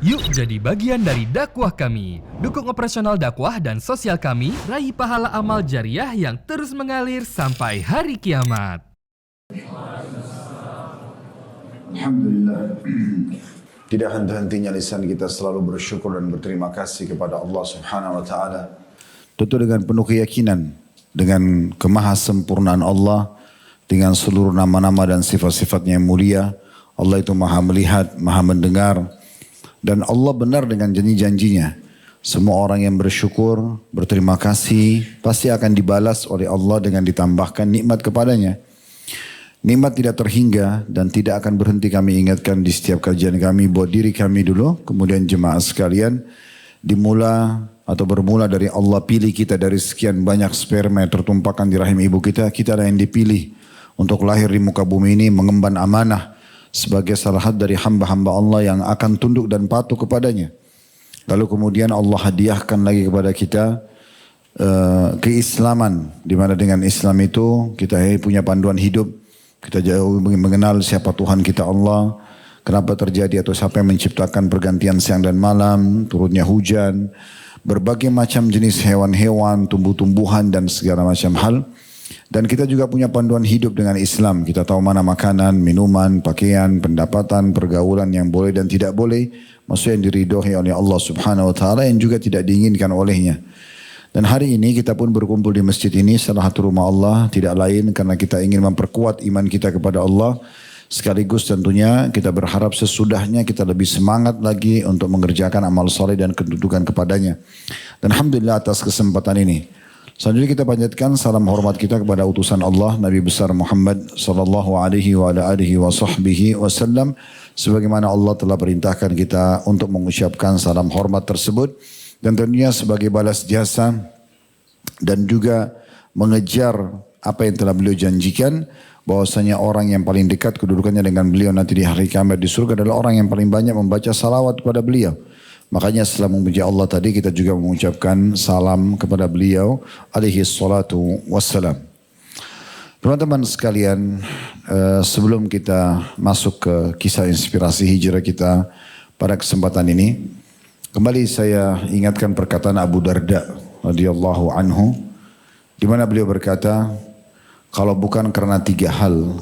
Yuk jadi bagian dari dakwah kami. Dukung operasional dakwah dan sosial kami, raih pahala amal jariah yang terus mengalir sampai hari kiamat. Alhamdulillah. Tidak henti-hentinya lisan kita selalu bersyukur dan berterima kasih kepada Allah Subhanahu wa taala. Tentu dengan penuh keyakinan dengan kemahasempurnaan Allah, dengan seluruh nama-nama dan sifat-sifatnya yang mulia. Allah itu Maha melihat, Maha mendengar, dan Allah benar dengan janji-janjinya. Semua orang yang bersyukur, berterima kasih, pasti akan dibalas oleh Allah dengan ditambahkan nikmat kepadanya. Nikmat tidak terhingga dan tidak akan berhenti kami ingatkan di setiap kajian kami buat diri kami dulu, kemudian jemaah sekalian, bermula dari Allah pilih kita dari sekian banyak sperma yang tertumpahkan di rahim ibu kita, kita adalah yang dipilih untuk lahir di muka bumi ini mengemban amanah sebagai salah satu dari hamba-hamba Allah yang akan tunduk dan patuh kepadanya. Lalu kemudian Allah hadiahkan lagi kepada kita keislaman, di mana dengan Islam itu kita punya panduan hidup, kita jauh mengenal siapa Tuhan kita Allah, kenapa terjadi atau siapa yang menciptakan pergantian siang dan malam, turunnya hujan, berbagai macam jenis hewan-hewan, tumbuh-tumbuhan dan segala macam hal. Dan kita juga punya panduan hidup dengan Islam. Kita tahu mana makanan, minuman, pakaian, pendapatan, pergaulan yang boleh dan tidak boleh. Maksudnya yang diridhoi oleh Allah Subhanahu wa taala, yang juga tidak diinginkan olehnya. Dan hari ini kita pun berkumpul di masjid ini, salah satu rumah Allah, tidak lain karena kita ingin memperkuat iman kita kepada Allah. Sekaligus tentunya kita berharap sesudahnya kita lebih semangat lagi untuk mengerjakan amal soleh dan kedudukan kepadanya. Dan Alhamdulillah atas kesempatan ini. Selanjutnya kita panjatkan salam hormat kita kepada utusan Allah Nabi besar Muhammad sallallahu alaihi wa ala alihi wa sahbihi wasallam, sebagaimana Allah telah perintahkan kita untuk mengucapkan salam hormat tersebut, dan tentunya sebagai balas jasa dan juga mengejar apa yang telah beliau janjikan, bahwasanya orang yang paling dekat kedudukannya dengan beliau nanti di hari kiamat di surga adalah orang yang paling banyak membaca salawat kepada beliau. Makanya setelah memuji Allah tadi kita juga mengucapkan salam kepada beliau alaihi salatu wassalam. Teman-teman sekalian, sebelum kita masuk ke kisah inspirasi hijrah kita pada kesempatan ini, kembali saya ingatkan perkataan Abu Darda radhiyallahu anhu, di mana beliau berkata, kalau bukan karena 3 hal,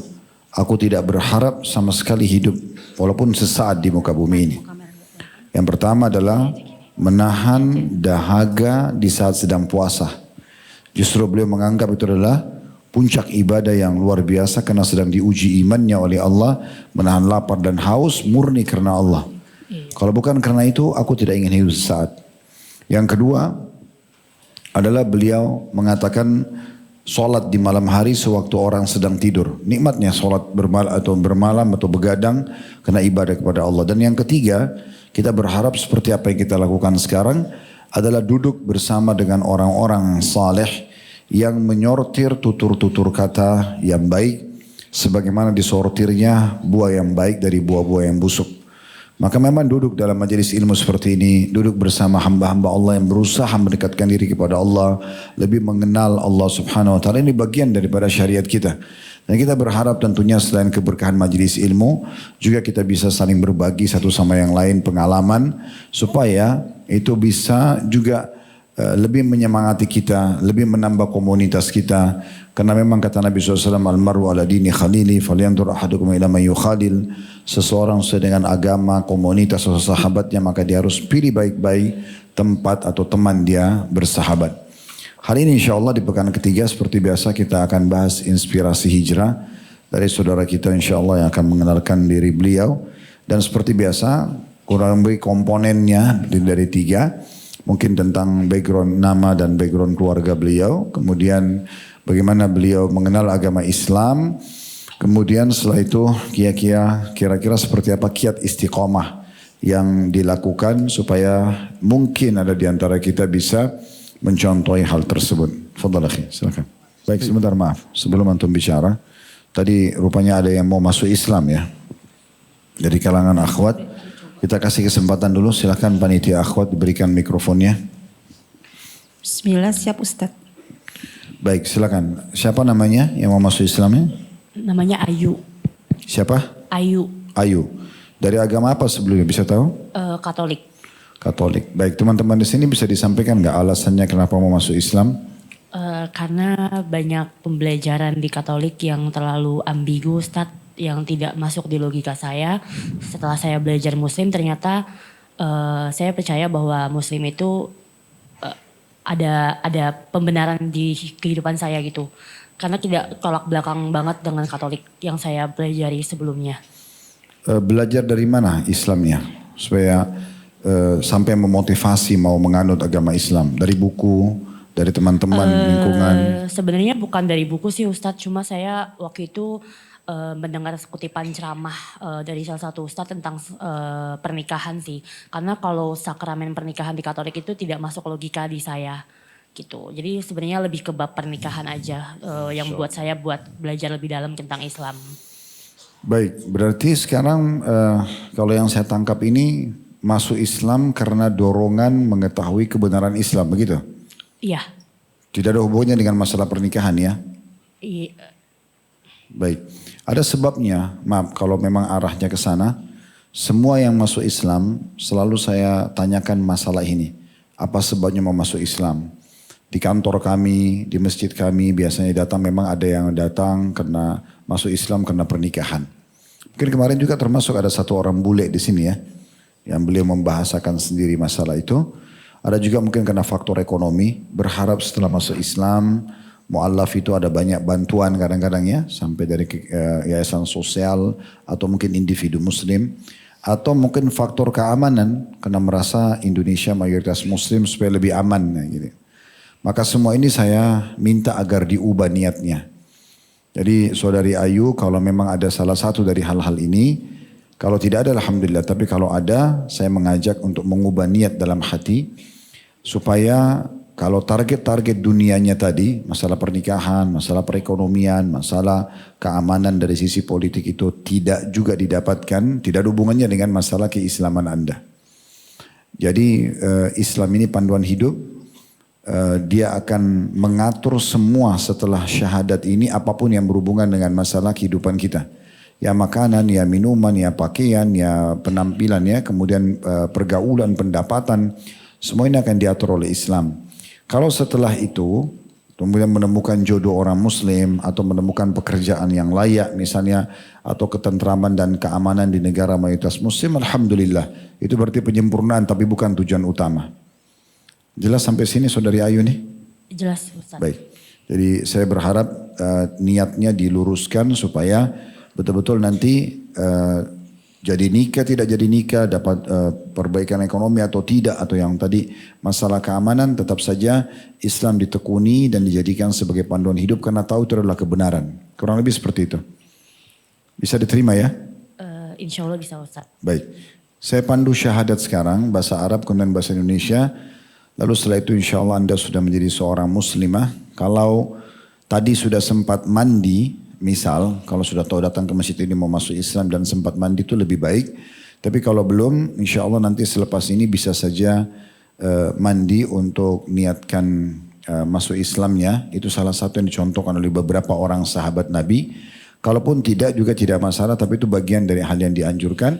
aku tidak berharap sama sekali hidup walaupun sesaat di muka bumi ini. Yang pertama adalah menahan dahaga di saat sedang puasa. Justru beliau menganggap itu adalah puncak ibadah yang luar biasa karena sedang diuji imannya oleh Allah, menahan lapar dan haus murni karena Allah. Kalau bukan karena itu, aku tidak ingin hidup sesaat. Yang kedua adalah beliau mengatakan solat di malam hari sewaktu orang sedang tidur. Nikmatnya solat bermalam atau begadang karena ibadah kepada Allah. Dan yang ketiga, kita berharap seperti apa yang kita lakukan sekarang adalah duduk bersama dengan orang-orang saleh yang menyortir tutur-tutur kata yang baik sebagaimana disortirnya buah yang baik dari buah-buah yang busuk. Maka memang duduk dalam majelis ilmu seperti ini, duduk bersama hamba-hamba Allah yang berusaha mendekatkan diri kepada Allah, lebih mengenal Allah Subhanahu wa taala, ini bagian daripada syariat kita. Dan kita berharap tentunya selain keberkahan majelis ilmu, juga kita bisa saling berbagi satu sama yang lain pengalaman, supaya itu bisa juga lebih menyemangati kita, lebih menambah komunitas kita. Karena memang kata Nabi SAW, Al-maru ala dini khalili, falyantur ahadukum ila man yukhalil. Seseorang sesuai dengan agama, komunitas atau sahabatnya, maka dia harus pilih baik-baik tempat atau teman dia bersahabat. Hari ini insya Allah di pekan ketiga seperti biasa kita akan bahas inspirasi hijrah dari saudara kita insya Allah yang akan mengenalkan diri beliau. Dan seperti biasa kurang lebih komponennya dari 3. Mungkin tentang background nama dan background keluarga beliau. Kemudian bagaimana beliau mengenal agama Islam. Kemudian setelah itu kira-kira seperti apa kiat istiqomah yang dilakukan supaya mungkin ada di antara kita bisa mencontohi hal tersebut. Fadhal akhi, silakan. Baik, sebentar maaf. Sebelum antum bicara, tadi rupanya ada yang mau masuk Islam ya. Dari kalangan akhwat, kita kasih kesempatan dulu. Silakan panitia akhwat diberikan mikrofonnya. Bismillah, siap Ustadz. Baik, silakan. Siapa namanya yang mau masuk Islamnya? Namanya Ayu. Siapa? Ayu. Ayu. Dari agama apa sebelumnya bisa tahu? Katolik. Katolik. Baik, teman-teman di sini bisa disampaikan nggak alasannya kenapa mau masuk Islam? Karena banyak pembelajaran di Katolik yang terlalu ambigu, Ustadz, yang tidak masuk di logika saya. Setelah saya belajar Muslim, ternyata saya percaya bahwa Muslim itu ada pembenaran di kehidupan saya gitu. Karena tidak tolak belakang banget dengan Katolik yang saya pelajari sebelumnya. Belajar dari mana Islamnya? Supaya sampai memotivasi mau menganut agama Islam. Dari buku, dari teman-teman, lingkungan. Sebenarnya bukan dari buku sih Ustadz, cuma saya waktu itu mendengar kutipan ceramah dari salah satu Ustadz tentang pernikahan sih. Karena kalau sakramen pernikahan di Katolik itu tidak masuk logika di saya gitu. Jadi sebenarnya lebih ke bab pernikahan aja yang buat saya buat belajar lebih dalam tentang Islam. Baik, berarti sekarang kalau yang saya tangkap ini masuk Islam karena dorongan mengetahui kebenaran Islam, begitu? Iya. Tidak ada hubungannya dengan masalah pernikahan ya? Iya. Baik, ada sebabnya, maaf kalau memang arahnya ke sana, semua yang masuk Islam selalu saya tanyakan masalah ini. Apa sebabnya mau masuk Islam? Di kantor kami, di masjid kami biasanya datang, memang ada yang datang karena masuk Islam karena pernikahan. Mungkin kemarin juga termasuk ada satu orang bule di sini ya, yang beliau membahasakan sendiri masalah itu. Ada juga mungkin karena faktor ekonomi, berharap setelah masuk Islam, mu'allaf itu ada banyak bantuan kadang-kadang ya, sampai dari yayasan sosial atau mungkin individu muslim. Atau mungkin faktor keamanan, karena merasa Indonesia mayoritas muslim supaya lebih aman. Gitu. Maka semua ini saya minta agar diubah niatnya. Jadi saudari Ayu, kalau memang ada salah satu dari hal-hal ini, kalau tidak ada alhamdulillah, tapi kalau ada saya mengajak untuk mengubah niat dalam hati. Supaya kalau target-target dunianya tadi, masalah pernikahan, masalah perekonomian, masalah keamanan dari sisi politik itu tidak juga didapatkan, tidak ada hubungannya dengan masalah keislaman Anda. Jadi Islam ini panduan hidup, dia akan mengatur semua setelah syahadat ini apapun yang berhubungan dengan masalah kehidupan kita. Ya makanan, ya minuman, ya pakaian, ya penampilan, ya kemudian pergaulan, pendapatan, semua ini akan diatur oleh Islam. Kalau setelah itu, kemudian menemukan jodoh orang muslim atau menemukan pekerjaan yang layak misalnya, atau ketentraman dan keamanan di negara mayoritas muslim, alhamdulillah. Itu berarti penyempurnaan tapi bukan tujuan utama. Jelas sampai sini saudari Ayu nih? Jelas Ustaz. Baik. Jadi saya berharap niatnya diluruskan supaya betul-betul nanti jadi nikah, tidak jadi nikah, dapat perbaikan ekonomi atau tidak, atau yang tadi masalah keamanan, tetap saja Islam ditekuni dan dijadikan sebagai panduan hidup karena tahu itu adalah kebenaran. Kurang lebih seperti itu. Bisa diterima ya? Insya Allah bisa Ustaz. Baik. Saya pandu syahadat sekarang, bahasa Arab kemudian bahasa Indonesia. Lalu setelah itu insya Allah Anda sudah menjadi seorang muslimah. Kalau tadi sudah sempat mandi, misal kalau sudah tahu datang ke masjid ini mau masuk Islam dan sempat mandi itu lebih baik. Tapi kalau belum, insya Allah nanti selepas ini bisa saja mandi untuk niatkan masuk Islamnya. Itu salah satu yang dicontohkan oleh beberapa orang sahabat Nabi. Kalaupun tidak juga tidak masalah, tapi itu bagian dari hal yang dianjurkan.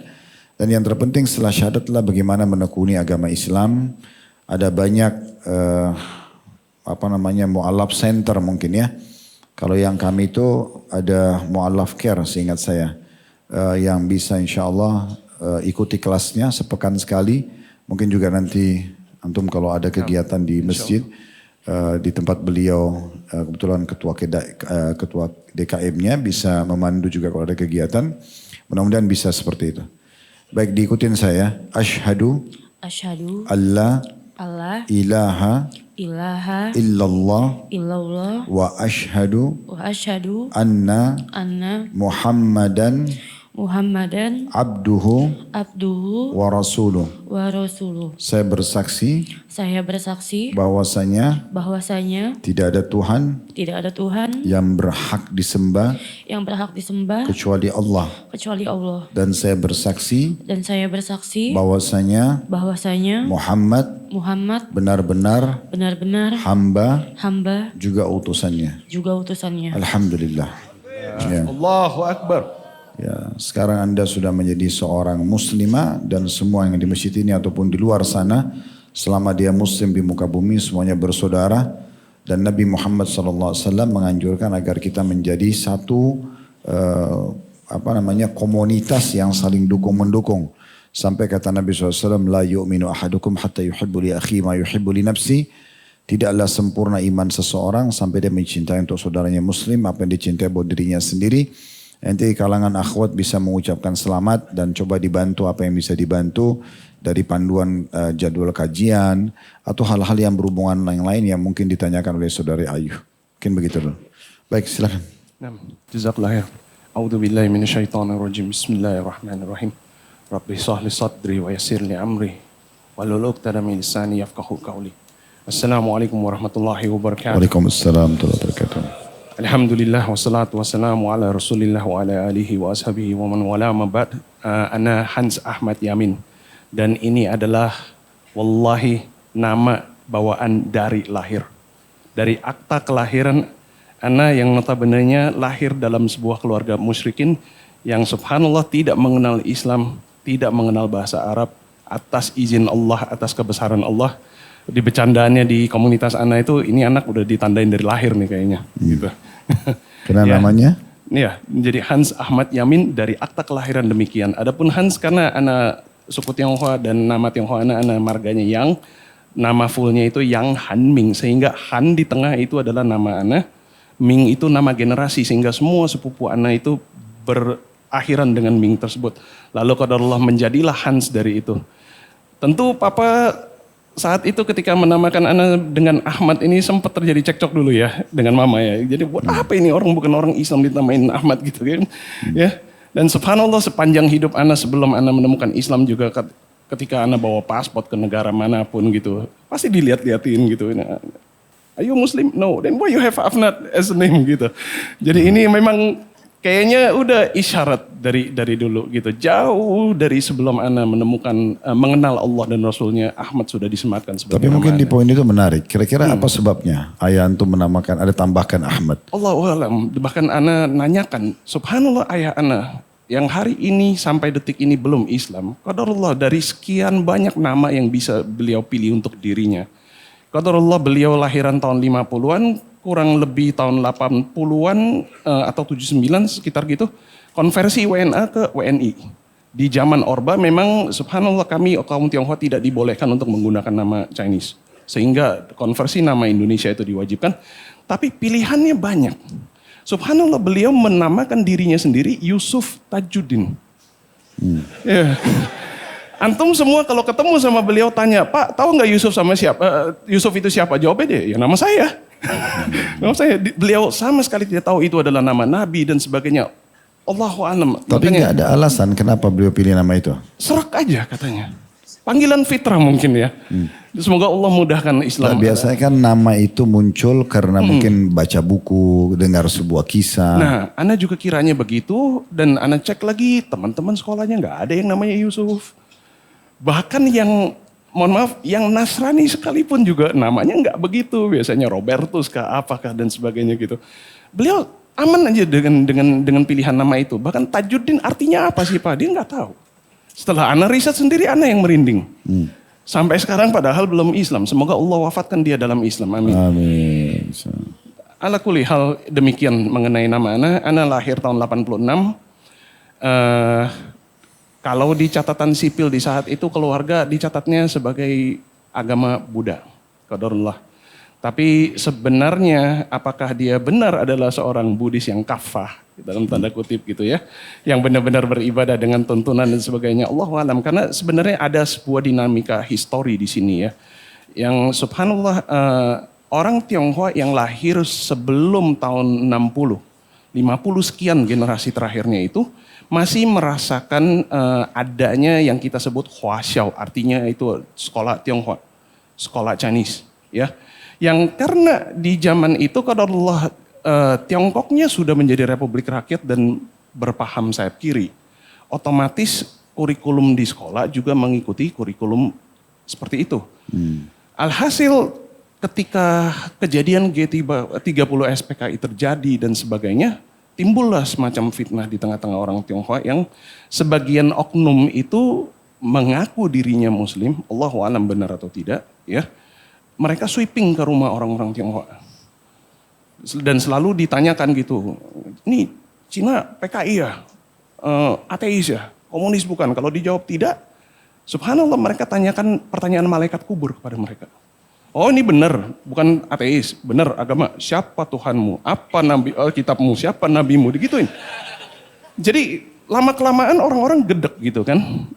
Dan yang terpenting setelah syahadat adalah bagaimana menekuni agama Islam. Ada banyak mu'alaf center mungkin ya. Kalau yang kami itu ada mu'alaf care seingat saya. Yang bisa insya Allah ikuti kelasnya sepekan sekali. Mungkin juga nanti antum kalau ada kegiatan di masjid. Di tempat beliau kebetulan ketua DKM-nya bisa memandu juga kalau ada kegiatan. Mudah-mudahan bisa seperti itu. Baik, diikutin saya. Asyhadu alla ilaha illallah wa asyhadu anna Muhammadan abduhu wa rasuluh. Saya bersaksi bahwasanya tidak ada Tuhan yang berhak disembah kecuali Allah. Dan saya bersaksi bahwasanya Muhammad benar-benar hamba juga utusannya. Alhamdulillah. Ya. Allahu Akbar. Ya, sekarang Anda sudah menjadi seorang muslimah dan semua yang di masjid ini ataupun di luar sana, selama dia muslim di muka bumi semuanya bersaudara dan Nabi Muhammad SAW menganjurkan agar kita menjadi satu komunitas yang saling dukung mendukung. Sampai kata Nabi SAW, la yu'minu ahadukum hatta yuhibbu li akhi ma yuhibbu li nafsi. Tidaklah sempurna iman seseorang sampai dia mencintai untuk saudaranya muslim apa yang dicintai buat dirinya sendiri. Nanti kalangan akhwat bisa mengucapkan selamat dan coba dibantu apa yang bisa dibantu dari panduan jadwal kajian atau hal-hal yang berhubungan lain-lain yang mungkin ditanyakan oleh saudari Ayu. Mungkin begitu dulu. Baik, silakan. Jazakallah khair. A'udzu billahi minasyaitonir rajim. Bismillahirrahmanirrahim. Rabbi shrah li sadri wa yassir li amri wahlul 'uqdatam min lisani yafqahu qawli. Assalamualaikum warahmatullahi wabarakatuh. Waalaikumsalam warahmatullahi wabarakatuh. Alhamdulillah wassalatu wassalamu ala Rasulillah wa ala alihi wa ashabihi wa man wala ma ba'd. Ana Hans Ahmad Yamin dan ini adalah wallahi nama bawaan dari lahir. Dari akta kelahiran ana yang notabene lahir dalam sebuah keluarga musyrikin yang subhanallah tidak mengenal Islam, tidak mengenal bahasa Arab, atas izin Allah, atas kebesaran Allah. Di bercandaannya di komunitas ana itu, ini anak udah ditandain dari lahir nih kayaknya. Gitu. Kenapa Ya. namanya? Iya, menjadi Hans Ahmad Yamin dari akta kelahiran demikian. Adapun Hans karena ana suku Tionghoa dan nama Tionghoa ana marganya Yang, nama fullnya itu Yang Han Ming, sehingga Han di tengah itu adalah nama ana, Ming itu nama generasi, sehingga semua sepupu ana itu berakhiran dengan Ming tersebut. Lalu qadarullah menjadilah Hans dari itu. Tentu papa saat itu ketika menamakan ana dengan Ahmad ini sempat terjadi cekcok dulu ya dengan mama ya. Jadi buat apa ini orang bukan orang Islam ditamain Ahmad gitu kan. Ya. Dan subhanallah sepanjang hidup ana sebelum ana menemukan Islam juga ketika ana bawa paspor ke negara manapun gitu, pasti dilihat-liatin gitu. Are you Muslim? No. Then why you have Ahmad as a name gitu. Jadi ini memang kayaknya udah isyarat dari dulu gitu. Jauh dari sebelum ana mengenal Allah dan Rasulnya, Ahmad sudah disematkan sebagai Tapi mungkin nama di poin itu menarik. Kira-kira apa sebabnya ayah antum menamakan, ada tambahkan Ahmad? Allahualam. Bahkan ana nanyakan, subhanallah ayah ana yang hari ini sampai detik ini belum Islam. Qadarullah dari sekian banyak nama yang bisa beliau pilih untuk dirinya. Qadarullah beliau lahiran tahun 50-an, kurang lebih tahun 80-an atau 79 sekitar gitu, konversi WNA ke WNI. Di zaman Orba memang subhanallah kami kaum Tionghoa tidak dibolehkan untuk menggunakan nama Chinese. Sehingga konversi nama Indonesia itu diwajibkan, tapi pilihannya banyak. Subhanallah beliau menamakan dirinya sendiri Yusuf Tajuddin. Ya. Antum semua kalau ketemu sama beliau tanya, Pak tahu nggak Yusuf sama siapa? Yusuf itu siapa? Jawabnya dia, ya nama saya. Nama saya. Beliau sama sekali tidak tahu itu adalah nama Nabi dan sebagainya. Allahu a'lam. Tapi nggak ada alasan kenapa beliau pilih nama itu? Serak aja katanya. Panggilan fitrah mungkin ya. Semoga Allah mudahkan Islam. Nah, biasanya kan nama itu muncul karena mungkin baca buku, dengar sebuah kisah. Nah, ana juga kiranya begitu dan ana cek lagi teman-teman sekolahnya nggak ada yang namanya Yusuf. Bahkan yang mohon maaf, yang Nasrani sekalipun juga namanya nggak begitu. Biasanya Robertus kah, apakah dan sebagainya gitu. Beliau aman aja dengan pilihan nama itu. Bahkan Tajuddin artinya apa sih Pak? Dia nggak tahu. Setelah ana riset sendiri, ana yang merinding. Sampai sekarang padahal belum Islam. Semoga Allah wafatkan dia dalam Islam. Amin. Amin. Ala kulli hal demikian mengenai nama ana. Ana lahir tahun 86. Kalau di catatan sipil di saat itu keluarga dicatatnya sebagai agama Buddha, qadarullah. Tapi sebenarnya apakah dia benar adalah seorang Buddhis yang kafah dalam tanda kutip gitu ya, yang benar-benar beribadah dengan tuntunan dan sebagainya, Allahu a'lam. Karena sebenarnya ada sebuah dinamika histori di sini ya, yang subhanallah orang Tionghoa yang lahir sebelum tahun 60, 50 sekian generasi terakhirnya itu masih merasakan adanya yang kita sebut Huaxiao, artinya itu sekolah Tionghoa, sekolah Chinese, ya. Yang karena di zaman itu qadarullah Tiongkoknya sudah menjadi republik rakyat dan berpaham sayap kiri. Otomatis kurikulum di sekolah juga mengikuti kurikulum seperti itu. Alhasil ketika kejadian G30 SPKI terjadi dan sebagainya, timbullah semacam fitnah di tengah-tengah orang Tionghoa yang sebagian oknum itu mengaku dirinya Muslim, Allahu a'lam benar atau tidak, ya. Mereka sweeping ke rumah orang-orang Tionghoa. Dan selalu ditanyakan gitu, ini Cina PKI ya, ateis ya, komunis bukan? Kalau dijawab tidak, subhanallah mereka tanyakan pertanyaan malaikat kubur kepada mereka. Oh ini benar, bukan ateis, benar agama. Siapa Tuhanmu? Apa nabi kitabmu? Siapa nabimu? Digituin. Jadi lama-kelamaan orang-orang gedek gitu kan.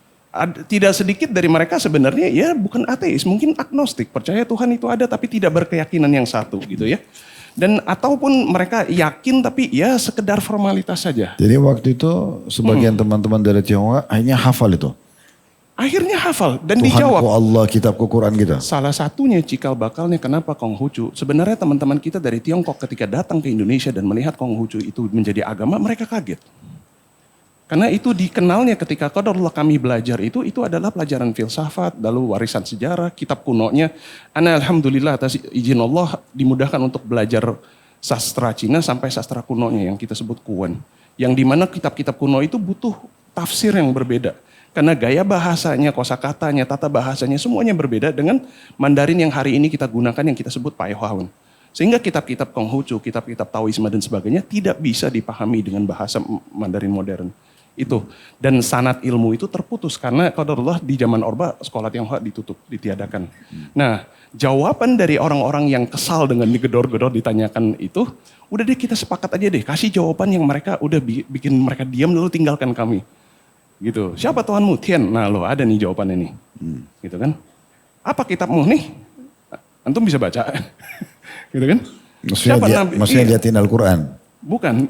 Tidak sedikit dari mereka sebenarnya ya bukan ateis, mungkin agnostik, percaya Tuhan itu ada tapi tidak berkeyakinan yang satu gitu ya. Dan ataupun mereka yakin tapi ya sekedar formalitas saja. Jadi waktu itu sebagian teman-teman dari Tionghoa akhirnya hafal itu. Akhirnya hafal dan Tuhanku dijawab. Allah, kitabku Quran gitu. Salah satunya cikal bakalnya kenapa Konghucu. Sebenarnya teman-teman kita dari Tiongkok ketika datang ke Indonesia dan melihat Konghucu itu menjadi agama, mereka kaget. Karena itu dikenalnya ketika qadarullah kami belajar itu adalah pelajaran filsafat, lalu warisan sejarah, kitab kunonya. Ana alhamdulillah atas izin Allah dimudahkan untuk belajar sastra Cina sampai sastra kunonya yang kita sebut Kuan. Yang dimana kitab-kitab kuno itu butuh tafsir yang berbeda. Karena gaya bahasanya, kosakatanya, tata bahasanya semuanya berbeda dengan Mandarin yang hari ini kita gunakan yang kita sebut Paihuahun. Sehingga kitab-kitab Konghucu, kitab-kitab Taoisme dan sebagainya tidak bisa dipahami dengan bahasa Mandarin modern. Itu. Dan sanad ilmu itu terputus karena qadarullah di zaman Orba sekolah Tionghoa ditutup, ditiadakan. Nah, jawaban dari orang-orang yang kesal dengan digedor-gedor ditanyakan itu, udah deh kita sepakat aja deh, kasih jawaban yang mereka udah bikin mereka diam lalu tinggalkan kami. Gitu. Siapa Tuhanmu? Tian. Nah lo ada nih jawabannya nih. Gitu kan. Apa kitabmu nih? Antum bisa baca. Gitu kan. Maksudnya liatin Al-Quran? Bukan.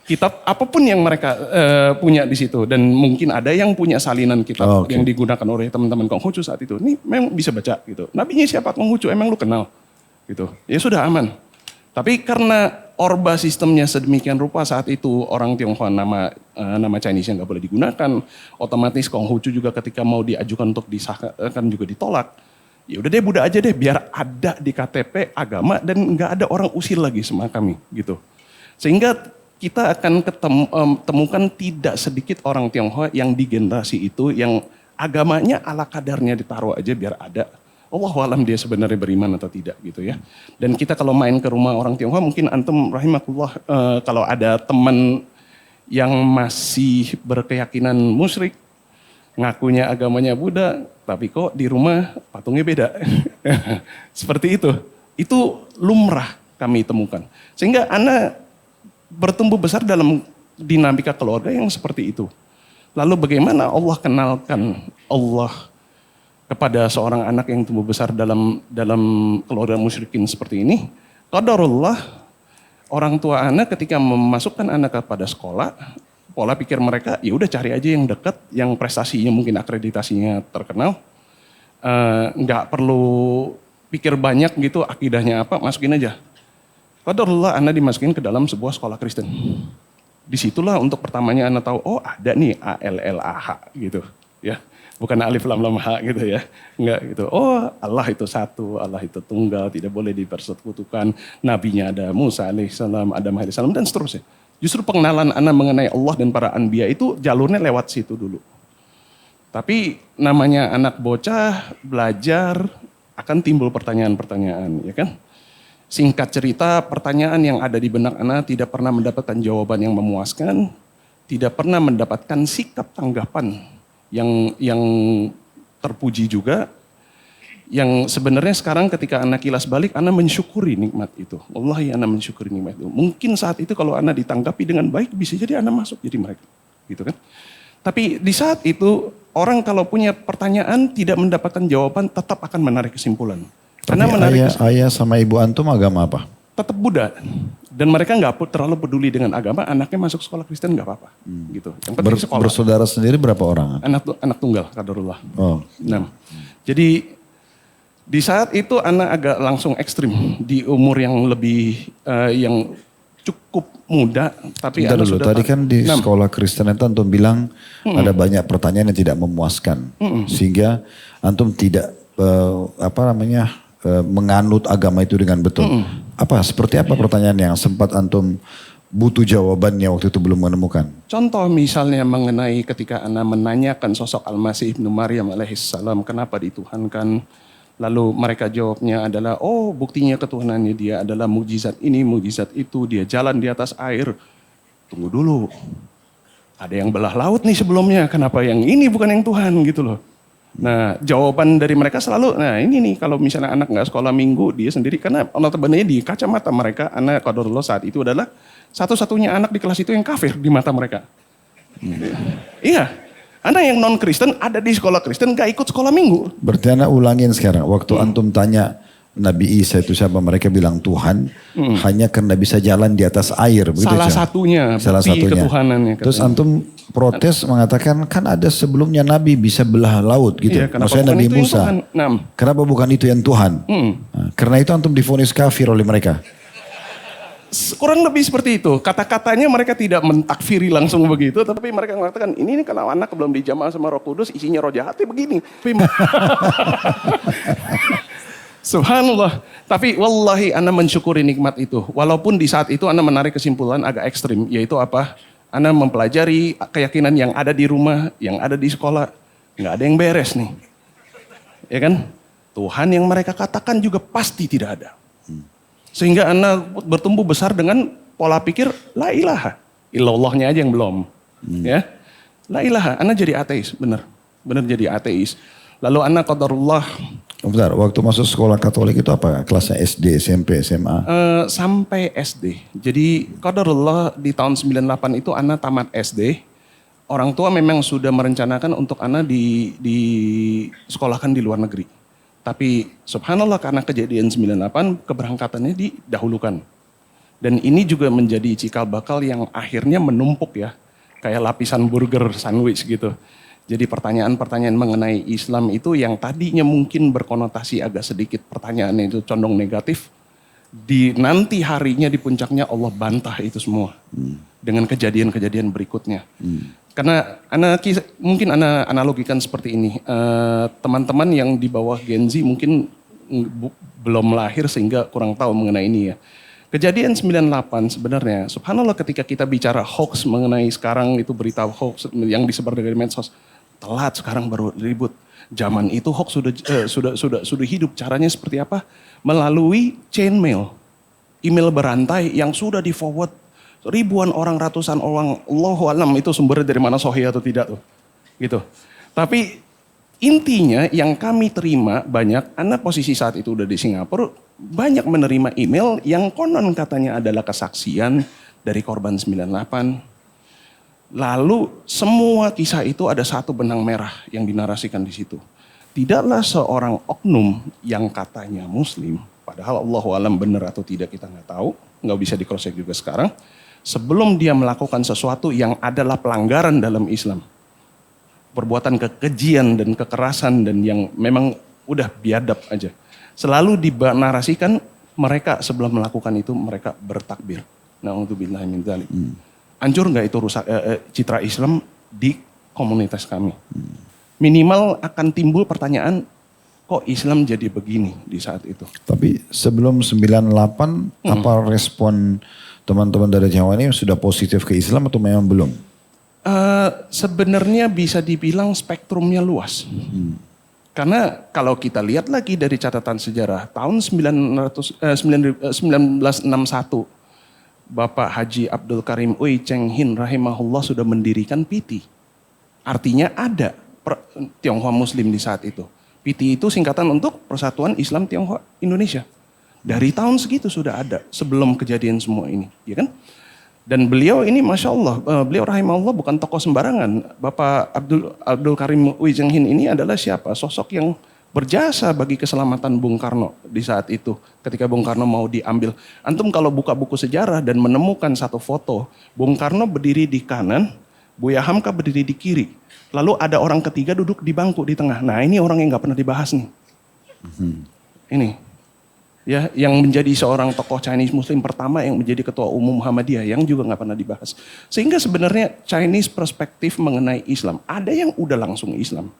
Kitab apapun yang mereka punya di situ. Dan mungkin ada yang punya salinan kitab yang digunakan oleh teman-teman Konghucu saat itu. Ini memang bisa baca gitu. Nabinya siapa Konghucu? Emang lu kenal? Gitu. Ya sudah aman. Tapi karena Orba sistemnya sedemikian rupa saat itu orang Tionghoa nama Chinese yang nggak boleh digunakan, otomatis Konghucu juga ketika mau diajukan untuk disahkan juga ditolak. Ya udah deh Buddha aja deh biar ada di KTP agama dan nggak ada orang usil lagi sama kami gitu. Sehingga kita akan temukan tidak sedikit orang Tionghoa yang di generasi itu yang agamanya ala kadarnya ditaruh aja biar ada. Allahualam dia sebenarnya beriman atau tidak gitu ya. Dan kita kalau main ke rumah orang Tionghoa mungkin antum rahimakumullah kalau ada teman yang masih berkeyakinan musyrik, ngakunya agamanya Buddha, tapi kok di rumah patungnya beda. Seperti itu. Itu lumrah kami temukan. Sehingga anak bertumbuh besar dalam dinamika keluarga yang seperti itu. Lalu bagaimana Allah kenalkan Allah kepada seorang anak yang tumbuh besar dalam keluarga musyrikin seperti ini, qadarullah orang tua anak ketika memasukkan anak kepada sekolah, pola pikir mereka ya udah cari aja yang dekat, yang prestasinya mungkin akreditasinya terkenal, nggak perlu pikir banyak gitu akidahnya apa, masukin aja. Qadarullah anak dimasukin ke dalam sebuah sekolah Kristen. Disitulah untuk pertamanya anak tahu, oh ada nih ALLAH gitu, ya. Bukan alif lam lam ha gitu ya. Enggak gitu. Oh Allah itu satu, Allah itu tunggal, tidak boleh dipersekutukan. Nabinya ada Musa alaihissalam, Adam alaihissalam dan seterusnya. Justru pengenalan anak mengenai Allah dan para anbiya itu jalurnya lewat situ dulu. Tapi namanya anak bocah belajar akan timbul pertanyaan-pertanyaan ya kan. Singkat cerita pertanyaan yang ada di benak anak tidak pernah mendapatkan jawaban yang memuaskan. Tidak pernah mendapatkan sikap tanggapan yang terpuji juga, yang sebenarnya sekarang ketika anak kilas balik, anak mensyukuri nikmat itu. Wallahi anak mensyukuri nikmat itu. Mungkin saat itu kalau anak ditanggapi dengan baik, bisa jadi anak masuk jadi mereka, gitu kan? Tapi di saat itu orang kalau punya pertanyaan tidak mendapatkan jawaban, tetap akan menarik kesimpulan. Karena menarik ayah sama ibu antum agama apa? Tetap Buddha. Dan mereka nggak terlalu peduli dengan agama, anaknya masuk sekolah Kristen nggak apa-apa, gitu. Yang penting sekolah. Bersaudara sendiri berapa orang? Anak tunggal, qadarullah. Oh. Nah, jadi di saat itu anak agak langsung ekstrim di umur yang lebih yang cukup muda, tapi Bentar anak dulu, sudah tadi kan di sekolah Kristen itu antum bilang ada banyak pertanyaan yang tidak memuaskan, sehingga antum tidak menganut agama itu dengan betul. Seperti apa pertanyaan yang sempat antum butuh jawabannya waktu itu belum menemukan? Contoh misalnya mengenai ketika Anda menanyakan sosok Al-Masih Ibnu Maryam alaihissalam kenapa dituhankan. Lalu mereka jawabnya adalah, oh buktinya ketuhanannya dia adalah mukjizat ini, mukjizat itu. Dia jalan di atas air. Tunggu dulu. Ada yang belah laut nih sebelumnya, kenapa yang ini bukan yang Tuhan gitu loh. Nah jawaban dari mereka selalu, nah ini nih kalau misalnya anak nggak sekolah minggu, dia sendiri, karena notabene di kacamata mereka, anak qadarullah saat itu adalah satu-satunya anak di kelas itu yang kafir di mata mereka. Iya, anak yang non-Kristen ada di sekolah Kristen gak ikut sekolah minggu. Berarti anak ulangin sekarang, waktu antum tanya Nabi Isa itu siapa, mereka bilang Tuhan, hanya karena bisa jalan di atas air. Salah satunya, bukti ketuhanannya. Terus antum protes mengatakan kan ada sebelumnya Nabi bisa belah laut gitu. Iya, maksudnya Nabi Musa. Kenapa bukan itu yang Tuhan? Nah, karena itu antum divonis kafir oleh mereka. Kurang lebih seperti itu. Kata-katanya mereka tidak mentakfiri langsung begitu, tapi mereka mengatakan ini kalau anak belum dijamah sama Roh Kudus, isinya roh jahat begini. Subhanallah. Tapi wallahi Anda mensyukuri nikmat itu. Walaupun di saat itu Anda menarik kesimpulan agak ekstrim. Yaitu apa? Anda mempelajari keyakinan yang ada di rumah, yang ada di sekolah. Nggak ada yang beres nih. Ya kan? Tuhan yang mereka katakan juga pasti tidak ada. Sehingga Anda bertumbuh besar dengan pola pikir la ilaha. Illallahnya aja yang belum. Ya. La ilaha. Anda jadi ateis. Benar. Benar jadi ateis. Lalu Anda qadarullah. Bentar, waktu masuk sekolah Katolik itu apa? Kelasnya SD, SMP, SMA? Sampai SD. Jadi qadarullah di tahun 98 itu Ana tamat SD. Orang tua memang sudah merencanakan untuk Ana di sekolahkan di luar negeri. Tapi subhanallah karena kejadian 98 keberangkatannya didahulukan. Dan ini juga menjadi cikal bakal yang akhirnya menumpuk ya. Kayak lapisan burger sandwich gitu. Jadi pertanyaan-pertanyaan mengenai Islam itu yang tadinya mungkin berkonotasi agak sedikit pertanyaannya itu condong negatif. Di nanti harinya di puncaknya Allah bantah itu semua. Dengan kejadian-kejadian berikutnya. Karena mungkin Ana analogikan seperti ini. Teman-teman yang di bawah Gen Z mungkin belum lahir sehingga kurang tahu mengenai ini ya. Kejadian 98 sebenarnya, subhanallah ketika kita bicara hoax mengenai sekarang itu berita hoax yang disebar dari medsos. Telat sekarang baru ribut. Zaman itu hoax sudah hidup. Caranya seperti apa? Melalui chain mail. Email berantai yang sudah di forward ribuan orang, ratusan orang. Allahu alam itu sumbernya dari mana, sahih atau tidak tuh. Gitu. Tapi intinya yang kami terima banyak, Anda posisi saat itu udah di Singapura, banyak menerima email yang konon katanya adalah kesaksian dari korban 98. Lalu semua kisah itu ada satu benang merah yang dinarasikan di situ. Tidaklah seorang oknum yang katanya muslim, padahal Allahu alam benar atau tidak kita nggak tahu, nggak bisa di cross check juga sekarang. Sebelum dia melakukan sesuatu yang adalah pelanggaran dalam Islam, perbuatan kekejian dan kekerasan dan yang memang udah biadab aja, selalu dinarasikan mereka sebelum melakukan itu mereka bertakbir. Na'udzubillahi min dzalik. Hancur nggak itu rusak citra Islam di komunitas kami? Minimal akan timbul pertanyaan, kok Islam jadi begini di saat itu? Tapi sebelum 98, apa respon teman-teman dari Jawa ini sudah positif ke Islam atau memang belum? Sebenarnya bisa dibilang spektrumnya luas. Karena kalau kita lihat lagi dari catatan sejarah, tahun 1961, Bapak Haji Abdul Karim Uy Cheng Hin rahimahullah sudah mendirikan PITI. Artinya ada Tionghoa Muslim di saat itu. PITI itu singkatan untuk Persatuan Islam Tionghoa Indonesia. Dari tahun segitu sudah ada sebelum kejadian semua ini, ya kan? Dan beliau ini Masya Allah, beliau rahimahullah bukan tokoh sembarangan. Bapak Abdul Karim Uy Cheng Hin ini adalah siapa? Sosok yang berjasa bagi keselamatan Bung Karno di saat itu. Ketika Bung Karno mau diambil. Antum kalau buka buku sejarah dan menemukan satu foto. Bung Karno berdiri di kanan, Buya Hamka berdiri di kiri. Lalu ada orang ketiga duduk di bangku di tengah. Nah ini orang yang gak pernah dibahas nih. Ini. Ya, yang menjadi seorang tokoh Chinese Muslim pertama yang menjadi ketua umum Muhammadiyah yang juga gak pernah dibahas. Sehingga sebenarnya Chinese perspektif mengenai Islam. Ada yang udah langsung Islam.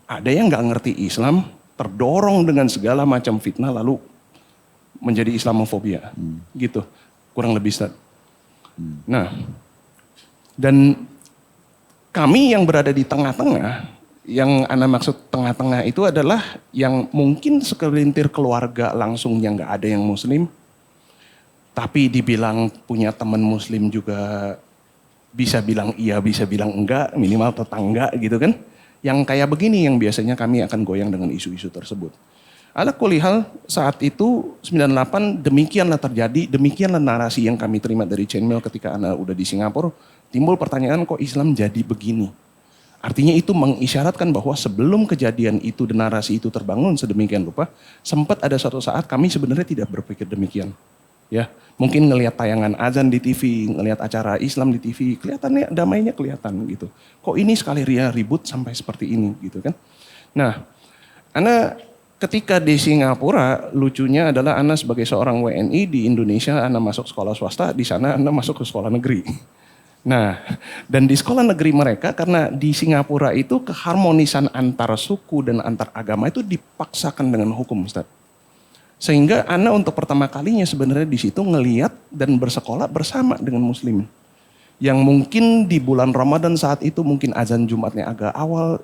Ada yang gak ngerti Islam, terdorong dengan segala macam fitnah lalu menjadi Islamofobia. Gitu, kurang lebih Ustaz. Nah, dan kami yang berada di tengah-tengah, yang Ana maksud tengah-tengah itu adalah yang mungkin segelintir keluarga langsung yang gak ada yang muslim, tapi dibilang punya teman muslim juga bisa bilang iya, bisa bilang enggak, minimal tetangga gitu kan. Yang kayak begini yang biasanya kami akan goyang dengan isu-isu tersebut. Ala kulihal saat itu 98 demikianlah terjadi, demikianlah narasi yang kami terima dari channel ketika Ana udah di Singapura. Timbul pertanyaan kok Islam jadi begini. Artinya itu mengisyaratkan bahwa sebelum kejadian itu dan narasi itu terbangun sedemikian rupa, sempat ada suatu saat kami sebenarnya tidak berpikir demikian. Ya, mungkin ngelihat tayangan azan di TV, ngelihat acara Islam di TV, kelihatannya damainya kelihatan gitu. Kok ini sekali ribut sampai seperti ini gitu kan. Nah, Ana ketika di Singapura, lucunya adalah Ana sebagai seorang WNI di Indonesia, Ana masuk sekolah swasta, di sana Ana masuk ke sekolah negeri. Nah, dan di sekolah negeri mereka, karena di Singapura itu keharmonisan antar suku dan antar agama itu dipaksakan dengan hukum, Ustaz. Sehingga Ana untuk pertama kalinya sebenarnya di situ ngeliat dan bersekolah bersama dengan muslim. Yang mungkin di bulan Ramadan saat itu mungkin azan Jumatnya agak awal,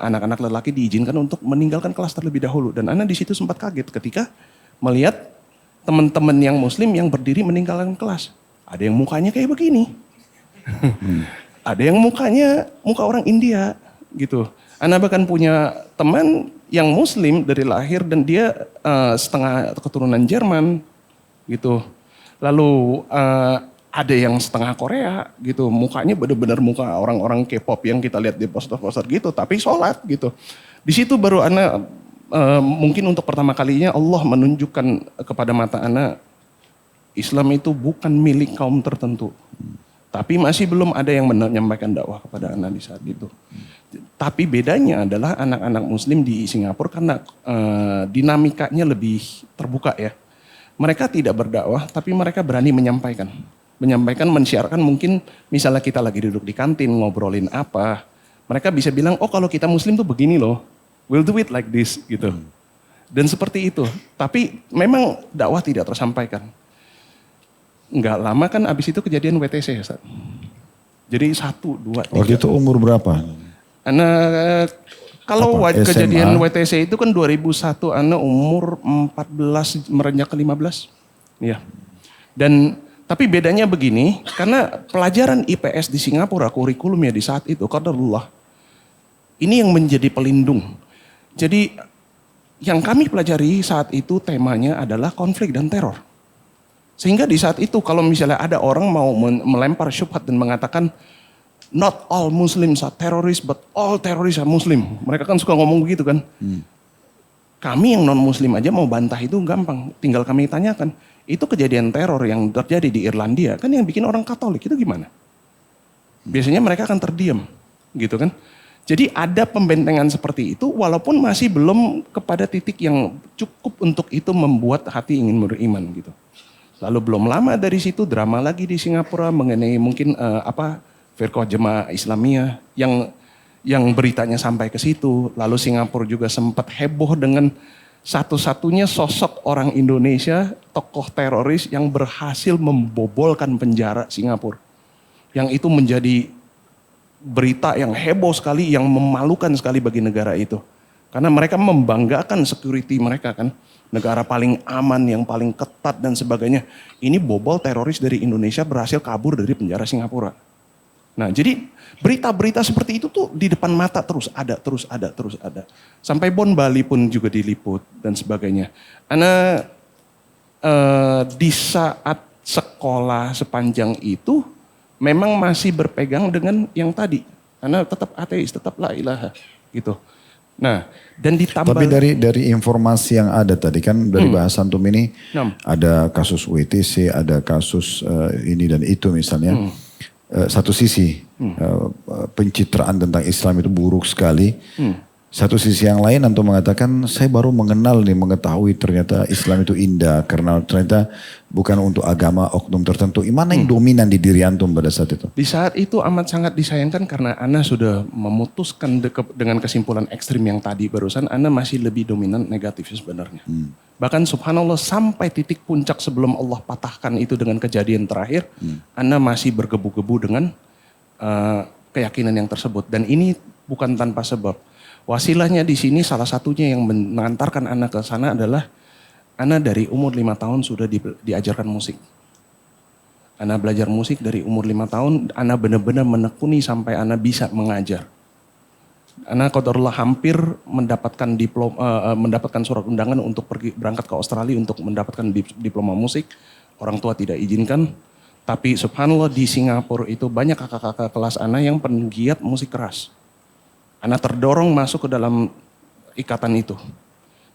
anak-anak lelaki diizinkan untuk meninggalkan kelas terlebih dahulu. Dan Ana di situ sempat kaget ketika melihat teman-teman yang muslim yang berdiri meninggalkan kelas. Ada yang mukanya kayak begini. Ada yang mukanya muka orang India gitu. Ana bahkan punya teman yang muslim dari lahir dan dia setengah keturunan Jerman gitu. Lalu ada yang setengah Korea gitu. Mukanya benar-benar muka orang-orang K-pop yang kita lihat di poster-poster gitu, tapi sholat gitu. Di situ baru Ana mungkin untuk pertama kalinya Allah menunjukkan kepada mata Ana Islam itu bukan milik kaum tertentu. Tapi masih belum ada yang menyampaikan dakwah kepada anak di saat itu. Tapi bedanya adalah anak-anak muslim di Singapura karena dinamikanya lebih terbuka ya. Mereka tidak berdakwah tapi mereka berani menyampaikan. Menyampaikan, mensiarkan mungkin misalnya kita lagi duduk di kantin ngobrolin apa. Mereka bisa bilang, oh kalau kita muslim tuh begini loh. We'll do it like this gitu. Dan seperti itu. Tapi memang dakwah tidak tersampaikan. Enggak lama kan abis itu kejadian WTC ya Ustaz. Jadi 1, 2, 3. Waktu itu umur berapa? Kalau SMA? kejadian WTC itu kan 2001, Ana umur 14 merenjak ke 15. Iya. Dan tapi bedanya begini, karena pelajaran IPS di Singapura kurikulumnya di saat itu qadarullah. Ini yang menjadi pelindung. Jadi yang kami pelajari saat itu temanya adalah konflik dan teror. Sehingga di saat itu kalau misalnya ada orang mau melempar syubhat dan mengatakan not all Muslims are terrorists but all terrorists are Muslim. Mereka kan suka ngomong begitu kan. Kami yang non Muslim aja mau bantah itu gampang. Tinggal kami tanyakan, itu kejadian teror yang terjadi di Irlandia kan yang bikin orang Katolik itu gimana? Biasanya mereka akan terdiam gitu kan. Jadi ada pembentengan seperti itu walaupun masih belum kepada titik yang cukup untuk itu membuat hati ingin beriman gitu. Lalu belum lama dari situ drama lagi di Singapura mengenai mungkin Firqah Jemaah Islamiyah yang beritanya sampai ke situ. Lalu Singapura juga sempat heboh dengan satu-satunya sosok orang Indonesia, tokoh teroris yang berhasil membobolkan penjara Singapura. Yang itu menjadi berita yang heboh sekali, yang memalukan sekali bagi negara itu. Karena mereka membanggakan security mereka kan. Negara paling aman, yang paling ketat dan sebagainya. Ini bobol teroris dari Indonesia berhasil kabur dari penjara Singapura. Nah jadi berita-berita seperti itu tuh di depan mata terus ada. Sampai Bon Bali pun juga diliput dan sebagainya. Ana di saat sekolah sepanjang itu memang masih berpegang dengan yang tadi. Ana tetap ateis, tetap la ilaha gitu. Nah, dan ditambah. Tapi dari informasi yang ada tadi kan dari bahasan Antum ini ada kasus WTC, ada kasus ini dan itu misalnya. Satu sisi pencitraan tentang Islam itu buruk sekali. Satu sisi yang lain antum mengatakan saya baru mengenal nih, mengetahui ternyata Islam itu indah karena ternyata bukan untuk agama oknum tertentu. Mana yang dominan di diri antum pada saat itu? Di saat itu amat sangat disayangkan karena Ana sudah memutuskan dengan kesimpulan ekstrim yang tadi barusan, Ana masih lebih dominan negatif sebenarnya. Bahkan subhanallah sampai titik puncak sebelum Allah patahkan itu dengan kejadian terakhir, Ana masih bergebu-gebu dengan keyakinan yang tersebut. Dan ini bukan tanpa sebab. Wasilahnya di sini salah satunya yang mengantarkan Ana ke sana adalah Ana dari umur 5 tahun sudah diajarkan musik. Ana belajar musik dari umur 5 tahun, Ana benar-benar menekuni sampai Ana bisa mengajar. Ana qadarullah hampir mendapatkan mendapatkan surat undangan untuk berangkat ke Australia untuk mendapatkan diploma musik. Orang tua tidak izinkan. Tapi subhanallah di Singapura itu banyak kakak-kakak kelas Ana yang penggiat musik keras. Ana terdorong masuk ke dalam ikatan itu.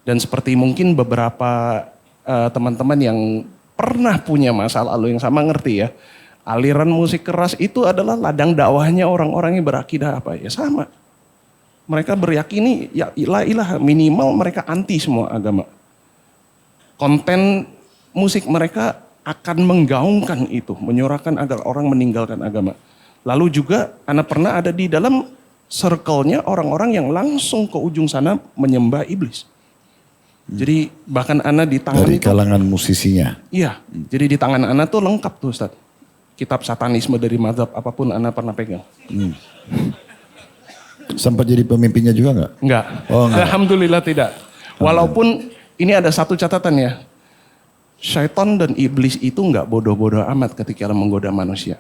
Dan seperti mungkin beberapa teman-teman yang pernah punya masa lalu yang sama ngerti ya. Aliran musik keras itu adalah ladang dakwahnya orang-orang yang berakidah apa ya sama. Mereka beryakini ya ilah minimal mereka anti semua agama. Konten musik mereka akan menggaungkan itu, menyuarakan agar orang meninggalkan agama. Lalu juga Ana pernah ada di dalam circle-nya orang-orang yang langsung ke ujung sana menyembah iblis. Jadi bahkan Ana di tangan dari itu. kalangan musisinya. Iya, jadi di tangan Ana tuh lengkap tuh Ustaz. Kitab satanisme dari mazhab apapun Ana pernah pegang. Sempat jadi pemimpinnya juga nggak? Enggak. Oh, enggak. Alhamdulillah tidak. Walaupun ini ada satu catatan ya. Syaitan dan iblis itu enggak bodoh-bodoh amat ketika menggoda manusia.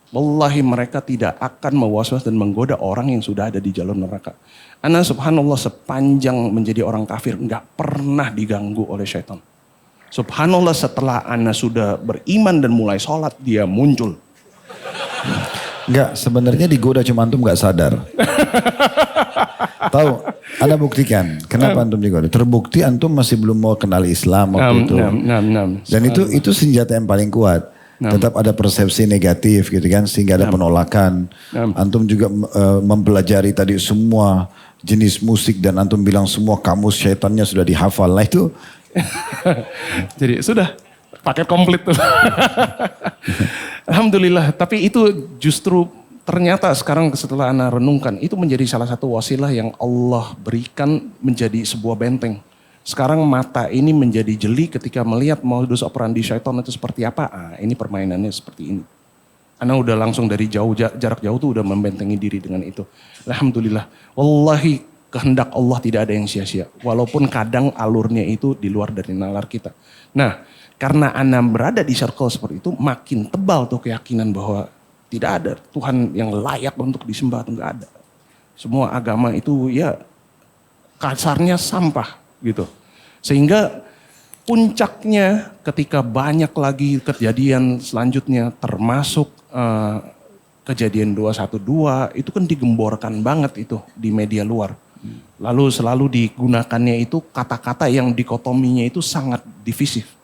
Wallahi mereka tidak akan mewaswas dan menggoda orang yang sudah ada di jalur neraka. Ana subhanallah sepanjang menjadi orang kafir enggak pernah diganggu oleh syaitan. Subhanallah setelah Ana sudah beriman dan mulai sholat dia muncul. Enggak, sebenarnya digoda cuma antum nggak sadar. Tahu, Anda buktikan. Kenapa antum digoda? Terbukti antum masih belum mau kenal Islam waktu itu. Dan itu senjata yang paling kuat. Tetap ada persepsi negatif gitu kan, sehingga ada penolakan. Antum juga mempelajari tadi semua jenis musik dan antum bilang semua kamus syaitannya sudah dihafal. Nah itu. Jadi sudah paket komplit tuh. Alhamdulillah, tapi itu justru ternyata sekarang setelah Ana renungkan, itu menjadi salah satu wasilah yang Allah berikan menjadi sebuah benteng. Sekarang mata ini menjadi jeli ketika melihat modus operandi syaitan itu seperti apa. Ini permainannya seperti ini. Ana udah langsung dari jauh, jarak jauh tuh udah membentengi diri dengan itu. Alhamdulillah, wallahi kehendak Allah tidak ada yang sia-sia. Walaupun kadang alurnya itu di luar dari nalar kita. Nah, karena Ana berada di circle seperti itu, makin tebal tuh keyakinan bahwa tidak ada Tuhan yang layak untuk disembah, itu enggak ada. Semua agama itu ya kasarnya sampah gitu. Sehingga puncaknya ketika banyak lagi kejadian selanjutnya termasuk kejadian 212 itu kan digemborkan banget itu di media luar. Lalu selalu digunakannya itu kata-kata yang dikotominya itu sangat divisif.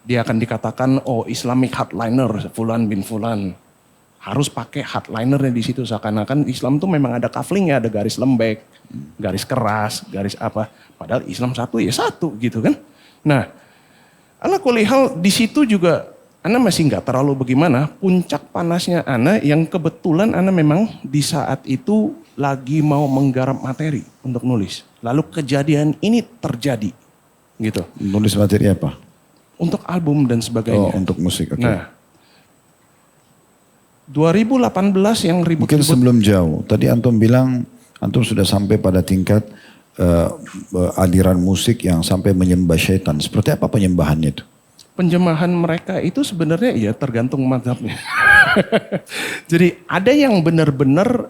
Dia akan dikatakan oh Islamic hardliner Fulan bin Fulan. Harus pakai hardlinernya di situ seakan-akan Islam tuh memang ada kaflingnya, ada garis lembek, garis keras, garis apa. Padahal Islam satu ya satu gitu kan. Nah, ala kulli hal di situ juga Ana masih nggak terlalu bagaimana. Puncak panasnya Ana yang kebetulan Ana memang di saat itu lagi mau menggarap materi untuk nulis. Lalu kejadian ini terjadi gitu. Nulis materi apa? Untuk album dan sebagainya. Oh, untuk musik. Okay. Nah, 2018 yang ribut-ribut. Mungkin sebelum jauh. Tadi antum bilang antum sudah sampai pada tingkat aliran musik yang sampai menyembah syaitan. Seperti apa penyembahannya itu? Penjemahan mereka itu sebenarnya ya tergantung mazhabnya. Jadi ada yang benar-benar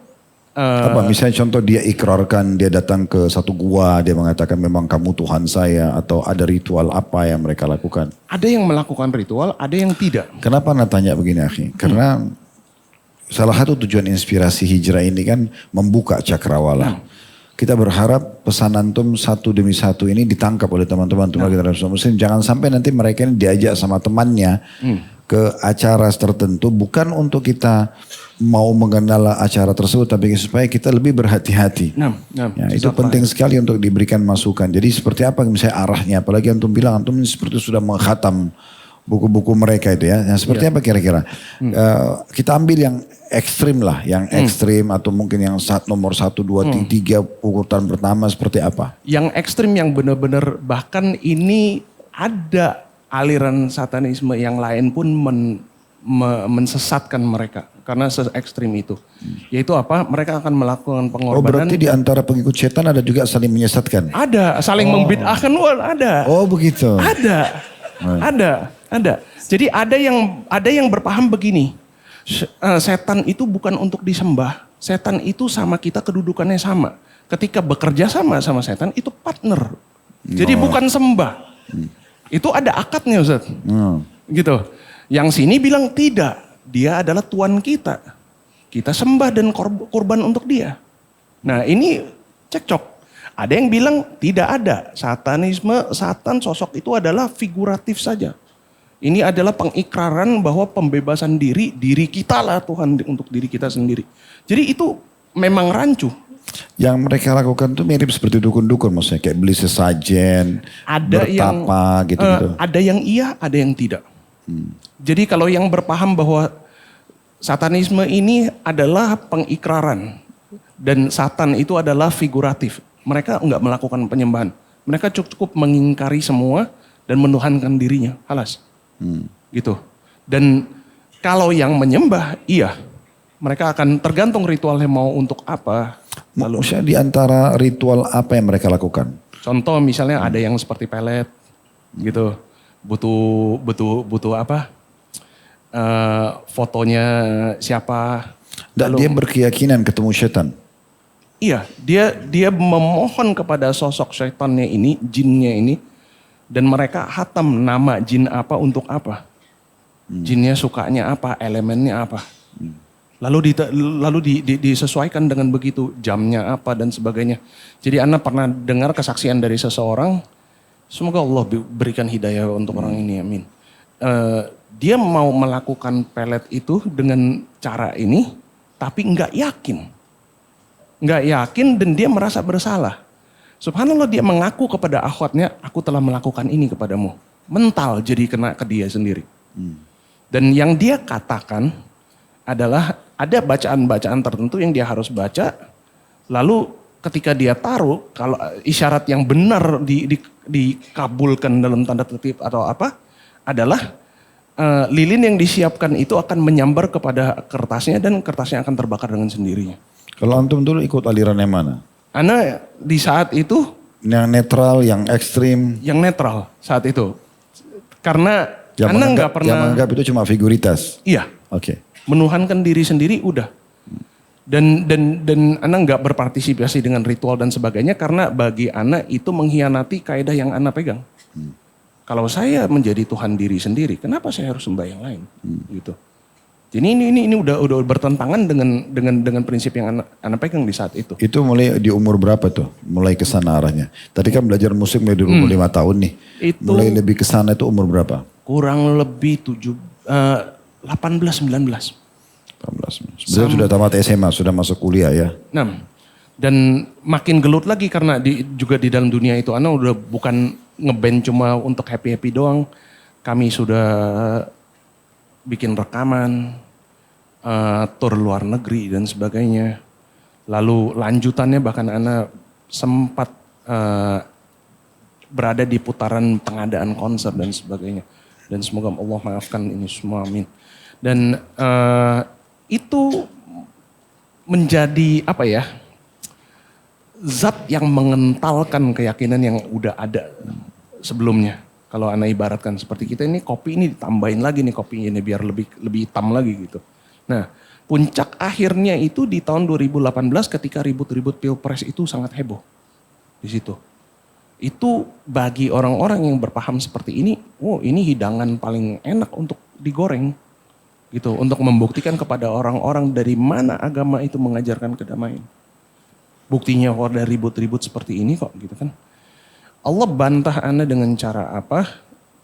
apa misalnya contoh dia ikrarkan, dia datang ke satu gua, dia mengatakan memang kamu Tuhan saya, atau ada ritual apa yang mereka lakukan? Ada yang melakukan ritual, ada yang tidak. Kenapa Anda tanya begini akhi? Karena salah satu tujuan inspirasi hijrah ini kan membuka cakrawala. Kita berharap pesan antum satu demi satu ini ditangkap oleh teman-teman kita muslim. Jangan sampai nanti mereka ini diajak sama temannya ke acara tertentu bukan untuk kita mau mengenal acara tersebut, tapi supaya kita lebih berhati-hati. Nah, Ya, itu penting sekali untuk diberikan masukan. Jadi seperti apa misalnya arahnya, apalagi antum bilang antum seperti sudah menghatam buku-buku mereka itu ya. Nah, seperti apa kira-kira? Kita ambil yang ekstrim lah, yang ekstrim atau mungkin yang nomor 1, 2, 3 urutan pertama seperti apa? Yang ekstrim yang benar-benar bahkan ini ada aliran satanisme yang lain pun mensesatkan mereka karena se-ekstrim itu. Yaitu apa? Mereka akan melakukan pengorbanan. Oh berarti di antara pengikut setan ada juga saling menyesatkan? Ada, saling membid'ahkan, ada. Oh begitu. Ada. Jadi ada yang berpaham begini. Setan itu bukan untuk disembah. Setan itu sama kita kedudukannya sama. Ketika bekerja sama setan itu partner. Jadi bukan sembah. Itu ada akadnya Ustaz. Gitu. Yang sini bilang tidak. Dia adalah Tuhan kita. Kita sembah dan korban untuk dia. Nah ini cekcok. Ada yang bilang tidak ada. Satanisme, Satan sosok itu adalah figuratif saja. Ini adalah pengikraran bahwa pembebasan diri kita lah Tuhan untuk diri kita sendiri. Jadi itu memang rancu. Yang mereka lakukan tuh mirip seperti dukun-dukun maksudnya. Kayak beli sesajen, bertapa gitu-gitu. Ada yang iya, ada yang tidak. Jadi kalau yang berpaham bahwa satanisme ini adalah pengikraran. Dan Satan itu adalah figuratif. Mereka enggak melakukan penyembahan. Mereka cukup mengingkari semua dan menuhankan dirinya. Halas. Gitu. Dan kalau yang menyembah, iya. Mereka akan tergantung ritualnya mau untuk apa. Lalu Maksudnya di antara ritual apa yang mereka lakukan? contoh misalnya ada yang seperti pelet gitu. Butuh apa? Fotonya siapa. Dan dia berkeyakinan ketemu setan. Iya, dia memohon kepada sosok setannya ini, jinnya ini, dan mereka hatam nama jin apa untuk apa. Jinnya sukanya apa, elemennya apa. Lalu disesuaikan dengan begitu, jamnya apa dan sebagainya. Jadi Ana pernah dengar kesaksian dari seseorang, semoga Allah berikan hidayah untuk orang ini, amin. Dia mau melakukan pelet itu dengan cara ini, tapi nggak yakin. Nggak yakin dan dia merasa bersalah. Subhanallah dia mengaku kepada akhwatnya, aku telah melakukan ini kepadamu. Mental jadi kena ke dia sendiri. Dan yang dia katakan adalah ada bacaan-bacaan tertentu yang dia harus baca. Lalu ketika dia taruh, kalau isyarat yang benar dikabulkan dalam tanda kutip atau apa, adalah lilin yang disiapkan itu akan menyambar kepada kertasnya dan kertasnya akan terbakar dengan sendirinya. Kalau antum dulu ikut aliran yang mana? Ana di saat itu Yang netral, yang ekstrim. yang netral saat itu. Karena Yang Ana nggak pernah. Yang menganggap itu cuma figuritas. Iya. Oke. Menuhankan diri sendiri udah. Dan Ana nggak berpartisipasi dengan ritual dan sebagainya karena bagi Ana itu mengkhianati kaidah yang Ana pegang. Kalau saya menjadi Tuhan diri sendiri, kenapa saya harus sembah yang lain? Gitu. Jadi ini udah bertentangan dengan prinsip yang Ana pegang di saat itu. Itu mulai di umur berapa tuh? Mulai ke sana arahnya. Tadi kan belajar musik mulai di umur 5 tahun nih. Itu mulai lebih ke sana itu umur berapa? kurang lebih 18-19. 18. Sebenarnya sudah tamat SMA, sudah masuk kuliah ya. 6. Dan makin gelut lagi karena juga di dalam dunia itu Ana udah bukan ngeband cuma untuk happy-happy doang. Kami sudah bikin rekaman, tur luar negeri dan sebagainya. Lalu lanjutannya bahkan Ana sempat berada di putaran pengadaan konser dan sebagainya. Dan semoga Allah maafkan ini semua, amin. Dan itu menjadi apa ya, zat yang mengentalkan keyakinan yang udah ada sebelumnya. Kalau Ana ibaratkan seperti kita ini kopi ini ditambahin lagi nih kopi ini biar lebih hitam lagi gitu. Nah puncak akhirnya itu di tahun 2018 ketika ribut-ribut pilpres itu sangat heboh di situ. Itu bagi orang-orang yang berpaham seperti ini, oh ini hidangan paling enak untuk digoreng gitu. Untuk membuktikan kepada orang-orang dari mana agama itu mengajarkan kedamaian. Buktinya kalau ada ribut-ribut seperti ini kok gitu kan. Allah bantah Ana dengan cara apa?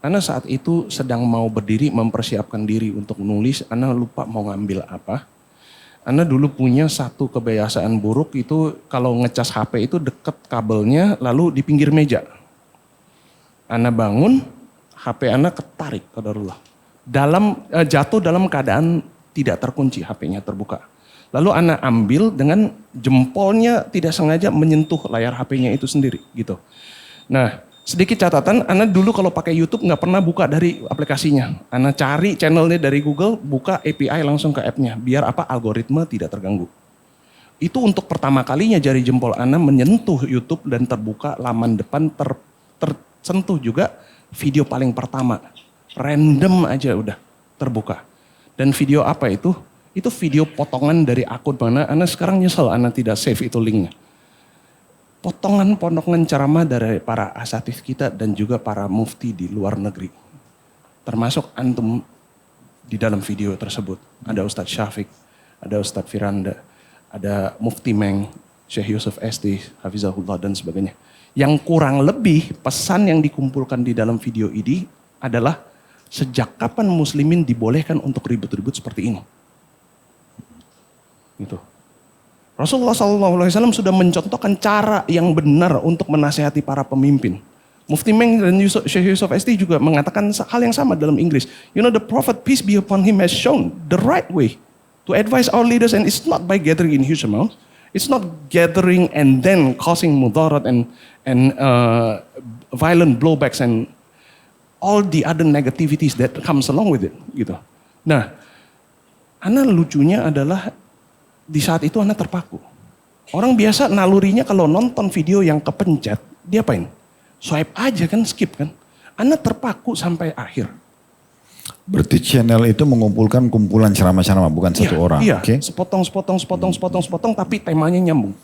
Ana saat itu sedang mau berdiri mempersiapkan diri untuk nulis, Ana lupa mau ngambil apa. Ana dulu punya satu kebiasaan buruk itu kalau ngecas HP itu deket kabelnya lalu di pinggir meja. Ana bangun, HP Ana ketarik qadarullah. Jatuh dalam keadaan tidak terkunci, HP-nya terbuka. Lalu Ana ambil dengan jempolnya tidak sengaja menyentuh layar HP-nya itu sendiri gitu. Nah, sedikit catatan, Ana dulu kalau pakai YouTube nggak pernah buka dari aplikasinya. Ana cari channelnya dari Google, buka API langsung ke app-nya. Biar apa? Algoritma tidak terganggu. Itu untuk pertama kalinya jari jempol Ana menyentuh YouTube dan terbuka laman depan tersentuh juga video paling pertama. Random aja udah terbuka. Dan video apa itu? Itu video potongan dari akun mana. Ana sekarang nyesel Ana tidak save itu linknya. Potongan ceramah dari para asatidz kita dan juga para mufti di luar negeri. Termasuk antum di dalam video tersebut. Ada Ustadz Syafiq, ada Ustadz Firanda, ada Mufti Meng, Syekh Yusuf Esti, Hafizahullah dan sebagainya. Yang kurang lebih pesan yang dikumpulkan di dalam video ini adalah sejak kapan muslimin dibolehkan untuk ribut-ribut seperti ini. Gitu. Rasulullah SAW sudah mencontohkan cara yang benar untuk menasihati para pemimpin. Mufti Meng dan Syekh Yusuf Esti juga mengatakan hal yang sama dalam Inggris. You know, the Prophet, peace be upon him, has shown the right way to advise our leaders, and it's not by gathering in huge amounts. It's not gathering and then causing mudarat and violent blowbacks and all the other negativities that comes along with it. Gitu. Nah, Ana lucunya adalah di saat itu Ana terpaku. Orang biasa nalurinya kalau nonton video yang kepencet, dia apain? Swipe aja kan, skip kan. Ana terpaku sampai akhir. Berarti channel itu mengumpulkan kumpulan ceramah-ceramah, bukan satu orang. Iya, Okay? sepotong, tapi temanya nyambung.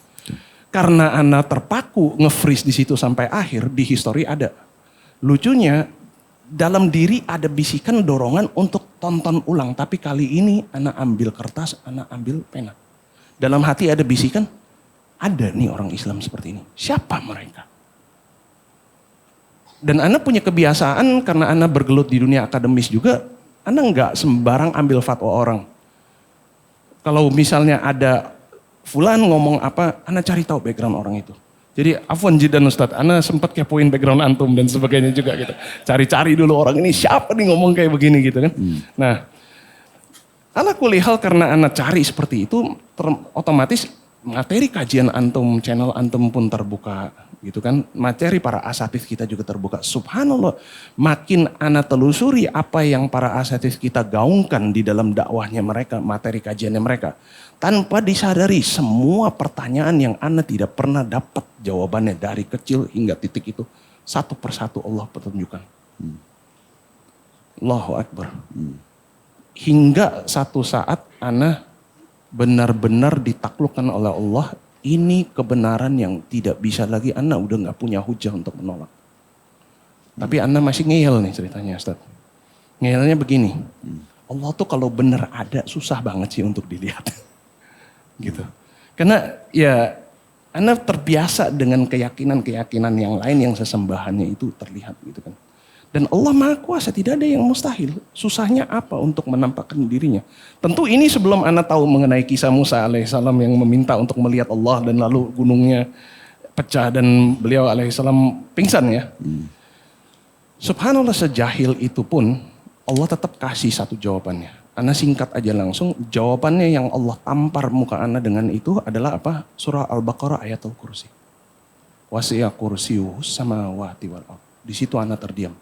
Karena Ana terpaku nge-freeze di situ sampai akhir, di history ada. Lucunya, dalam diri ada bisikan dorongan untuk tonton ulang. Tapi kali ini Ana ambil kertas, Ana ambil pena. Dalam hati ada bisikan, ada nih orang Islam seperti ini. Siapa mereka? Dan Ana punya kebiasaan karena Ana bergelut di dunia akademis juga, Ana nggak sembarang ambil fatwa orang. Kalau misalnya ada fulan ngomong apa, Ana cari tahu background orang itu. Jadi afwan jidan Ustadz, Ana sempat kepoin background antum dan sebagainya juga gitu. Cari-cari dulu orang ini siapa nih ngomong kayak begini gitu kan. Nah, Ana kulihal karena Ana cari seperti itu, otomatis materi kajian antum, channel antum pun terbuka gitu kan. Materi para asatidz kita juga terbuka. Subhanallah, makin Ana telusuri apa yang para asatidz kita gaungkan di dalam dakwahnya mereka, materi kajiannya mereka. Tanpa disadari semua pertanyaan yang Ana tidak pernah dapat jawabannya dari kecil hingga titik itu. Satu persatu Allah petunjukkan. Allahu Akbar. Hingga satu saat Ana benar-benar ditaklukkan oleh Allah. Ini kebenaran yang tidak bisa lagi, Ana udah gak punya hujah untuk menolak. Tapi Ana masih ngeyel nih ceritanya Ustaz. Ngeyelnya begini, Allah tuh kalau benar ada susah banget sih untuk dilihat. Gitu. Karena ya Ana terbiasa dengan keyakinan-keyakinan yang lain yang sesembahannya itu terlihat gitu kan. Dan Allah Maha Kuasa, tidak ada yang mustahil. Susahnya apa untuk menampakkan dirinya? Tentu ini sebelum Ana tahu mengenai kisah Musa alaihissalam yang meminta untuk melihat Allah dan lalu gunungnya pecah dan beliau alaihissalam pingsan ya. Subhanallah, sejahil itu pun Allah tetap kasih satu jawabannya. Ana singkat aja langsung, jawabannya yang Allah tampar muka Ana dengan itu adalah apa? Surah Al-Baqarah ayat Al-Kursi. Wasi'a kursiyuhus samawati wal ardh. Di situ Ana terdiam.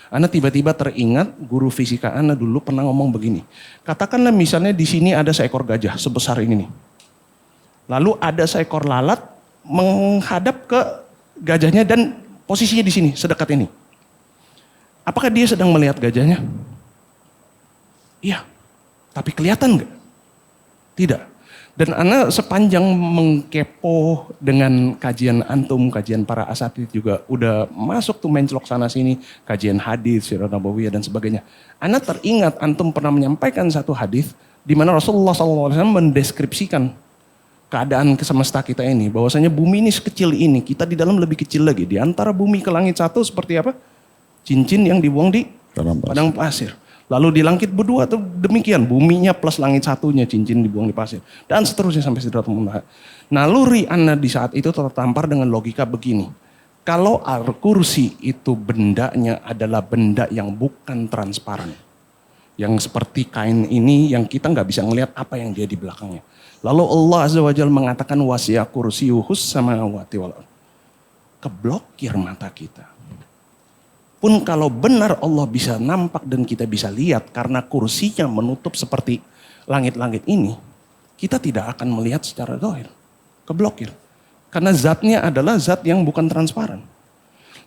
Ana tiba-tiba teringat guru fisika Ana dulu pernah ngomong begini. Katakanlah misalnya di sini ada seekor gajah sebesar ini nih. Lalu ada seekor lalat menghadap ke gajahnya dan posisinya di sini, sedekat ini. Apakah dia sedang melihat gajahnya? Iya. Tapi kelihatan nggak? Tidak. Dan Ana sepanjang mengkepo dengan kajian antum, kajian para asatidz juga udah masuk tuh menclok sana sini, kajian hadis, sirah nabawiyah dan sebagainya. Ana teringat antum pernah menyampaikan satu hadis di mana Rasulullah SAW mendeskripsikan keadaan semesta kita ini, bahwasanya bumi ini sekecil ini, kita di dalam lebih kecil lagi. Di antara bumi ke langit satu seperti apa? Cincin yang dibuang di Padang pasir. padang pasir. Lalu di langit berdua tuh demikian, buminya plus langit satunya cincin dibuang di pasir. Dan seterusnya sampai Sidratul Muntaha. Naluri Ana di saat itu tertampar dengan logika begini. Kalau Al-Kursi itu bendanya adalah benda yang bukan transparan. Yang seperti kain ini yang kita nggak bisa ngelihat apa yang dia di belakangnya. Lalu Allah Azza wa Jalla mengatakan wasi'a kursiyuhus samawati wal ardh. Keblokir mata kita. Pun kalau benar Allah bisa nampak dan kita bisa lihat karena kursinya menutup seperti langit-langit ini, kita tidak akan melihat secara zahir. Keblokir. Karena zatnya adalah zat yang bukan transparan.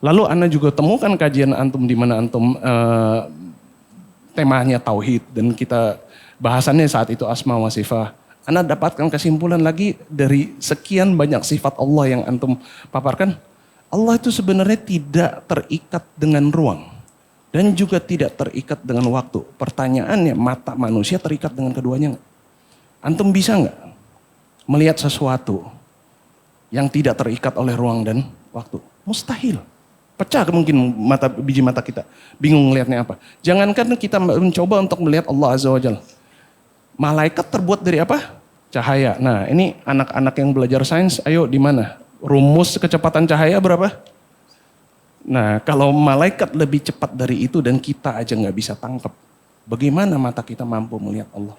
Lalu Anda juga temukan kajian antum di mana antum temanya tauhid dan kita bahasannya saat itu asma wa sifat. Anda dapatkan kesimpulan lagi dari sekian banyak sifat Allah yang antum paparkan. Allah itu sebenarnya tidak terikat dengan ruang. Dan juga tidak terikat dengan waktu. Pertanyaannya, mata manusia terikat dengan keduanya nggak? Antum bisa nggak melihat sesuatu yang tidak terikat oleh ruang dan waktu? Mustahil. Pecah mungkin biji mata kita. Bingung ngelihatnya apa. Jangankan kita mencoba untuk melihat Allah Azza wa Jalla. Malaikat terbuat dari apa? Cahaya. Nah ini anak-anak yang belajar sains, ayo di mana? Rumus kecepatan cahaya berapa? Nah kalau malaikat lebih cepat dari itu dan kita aja nggak bisa tangkap. Bagaimana mata kita mampu melihat Allah?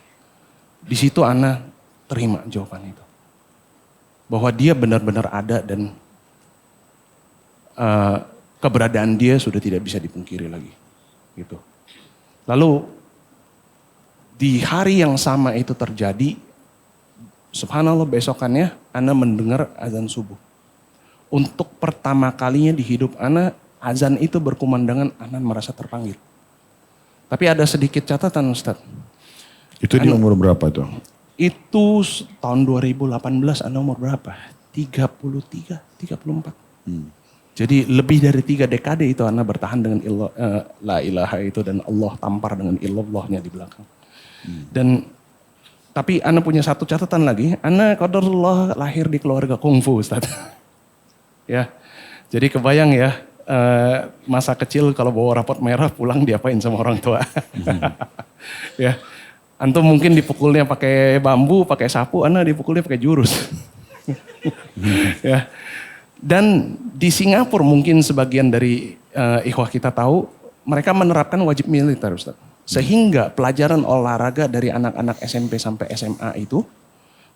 Di situ Ana terima jawaban itu. Bahwa dia benar-benar ada dan keberadaan dia sudah tidak bisa dipungkiri lagi. Gitu. Lalu di hari yang sama itu terjadi, subhanallah besokannya Ana mendengar azan subuh. Untuk pertama kalinya di hidup Ana, azan itu berkumandangkan Ana merasa terpanggil. Tapi ada sedikit catatan Ustaz. Itu di umur berapa tuh? Itu tahun 2018 Ana umur berapa? 33, 34. Jadi lebih dari 3 dekade itu Ana bertahan dengan la ilaha itu dan Allah tampar dengan illallahnya di belakang. Dan tapi Ana punya satu catatan lagi, Ana qadarullah lahir di keluarga kungfu Ustaz. Ya, jadi kebayang ya masa kecil kalau bawa rapot merah pulang diapain sama orang tua. Ya, antum mungkin dipukulnya pakai bambu, pakai sapu, Ana dipukulnya pakai jurus. Ya. Dan di Singapura mungkin sebagian dari ikhwah kita tahu, mereka menerapkan wajib militer Ustaz. Sehingga pelajaran olahraga dari anak-anak SMP sampai SMA itu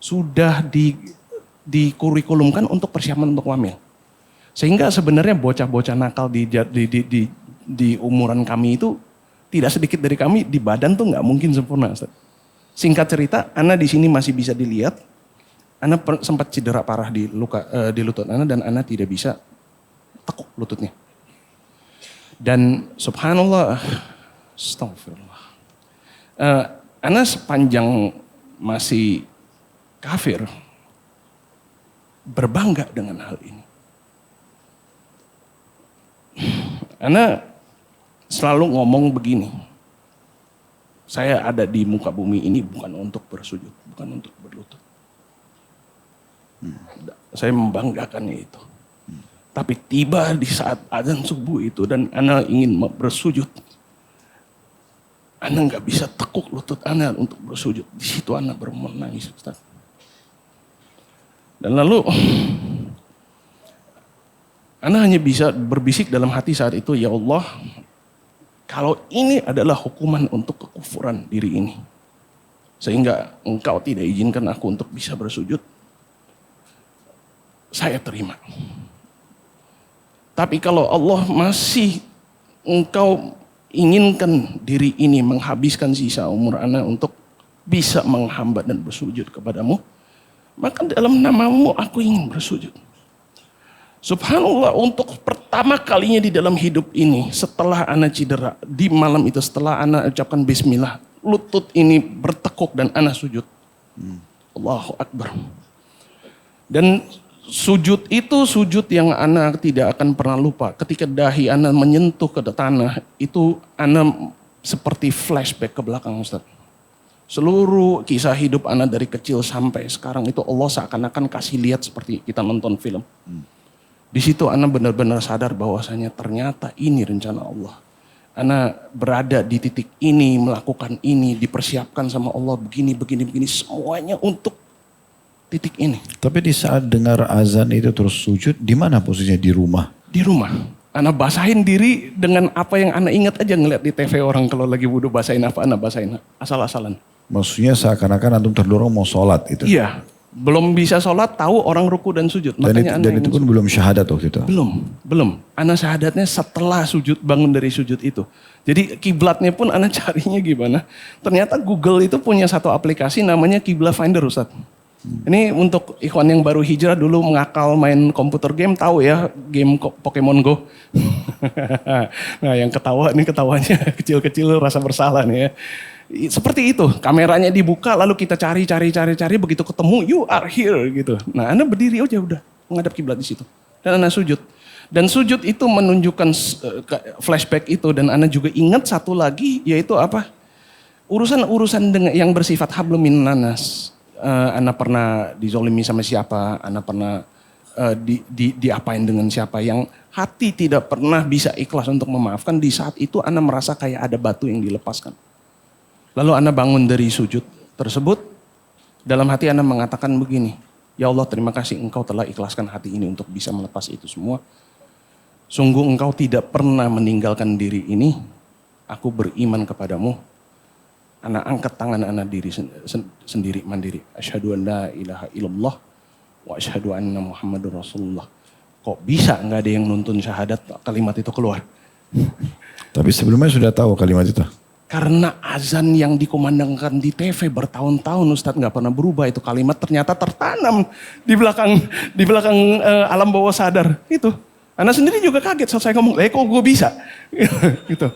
sudah dikurikulumkan untuk persiapan untuk wamil. Sehingga sebenarnya bocah-bocah nakal di umuran kami itu tidak sedikit dari kami di badan tuh nggak mungkin sempurna Ustaz. Singkat cerita, Ana di sini masih bisa dilihat. Ana sempat cedera parah di lutut Ana dan Ana tidak bisa tekuk lututnya. Dan subhanallah, astagfirullah. Ana sepanjang masih kafir berbangga dengan hal ini. Ana selalu ngomong begini. Saya ada di muka bumi ini bukan untuk bersujud, bukan untuk berlutut. Saya membanggakannya itu. Tapi tiba di saat azan subuh itu dan Ana ingin bersujud. Ana nggak bisa tekuk lutut Ana untuk bersujud. Di situ Ana menangis Ustaz. Dan lalu Ana hanya bisa berbisik dalam hati saat itu, ya Allah, kalau ini adalah hukuman untuk kekufuran diri ini, sehingga Engkau tidak izinkan aku untuk bisa bersujud, saya terima. Tapi kalau Allah masih Engkau inginkan diri ini menghabiskan sisa umur Ana untuk bisa menghamba dan bersujud kepadamu, maka dalam namamu aku ingin bersujud. Subhanallah, untuk pertama kalinya di dalam hidup ini setelah Ana cedera, di malam itu setelah Ana ucapkan bismillah, lutut ini bertekuk dan Ana sujud. Allahu Akbar. Dan sujud itu sujud yang Ana tidak akan pernah lupa. Ketika dahi Ana menyentuh ke tanah, itu Ana seperti flashback ke belakang Ustaz. Seluruh kisah hidup Ana dari kecil sampai sekarang itu Allah seakan-akan kasih lihat seperti kita nonton film. Di Di situ ana benar-benar sadar bahwasanya ternyata ini rencana Allah. Ana berada di titik ini, melakukan ini, dipersiapkan sama Allah begini, semuanya untuk titik ini. Tapi di saat dengar azan itu terus sujud, di mana posisinya di rumah? Di rumah. Ana basahin diri dengan apa yang ana ingat aja ngeliat di TV orang kalau lagi wudhu basahin apa, ana basahin asal-asalan. Maksudnya seakan-akan antum terdorong mau sholat itu. Iya, belum bisa sholat tahu orang ruku dan sujud. Dan itu pun belum syahadat waktu itu. Belum. Ana syahadatnya setelah sujud, bangun dari sujud itu. Jadi kiblatnya pun ana carinya gimana. Ternyata Google itu punya satu aplikasi namanya Qibla Finder, Ustaz. Ini untuk ikhwan yang baru hijrah dulu mengakal main komputer game, tahu ya game Pokemon Go. Nah yang ketawa, ini ketawanya kecil-kecil rasa bersalah nih ya. Seperti itu, kameranya dibuka lalu kita cari, begitu ketemu you are here gitu. Nah Anda berdiri aja udah menghadap kiblat di situ. Dan Anda sujud. Dan sujud itu menunjukkan flashback itu dan Anda juga ingat satu lagi yaitu apa? Urusan-urusan dengan yang bersifat hablum minan nas. Anda pernah dizolimi sama siapa, Anda pernah diapain dengan siapa, yang hati tidak pernah bisa ikhlas untuk memaafkan, di saat itu Anda merasa kayak ada batu yang dilepaskan. Lalu Anda bangun dari sujud tersebut, dalam hati Anda mengatakan begini, ya Allah terima kasih Engkau telah ikhlaskan hati ini untuk bisa melepas itu semua. Sungguh Engkau tidak pernah meninggalkan diri ini, aku beriman kepadamu. Ana angkat tangan ana diri sendiri mandiri. Asyhadu an la ilaha illallah wa asyhadu anna Muhammadur Rasulullah. Kok bisa nggak ada yang nuntun syahadat kalimat itu keluar? Tapi sebelumnya sudah tahu kalimat itu? Karena azan yang dikumandangkan di TV bertahun-tahun Ustadz nggak pernah berubah, itu kalimat ternyata tertanam di belakang alam bawah sadar itu. Ana sendiri juga kaget saat saya ngomong, kok gue bisa? Gitu.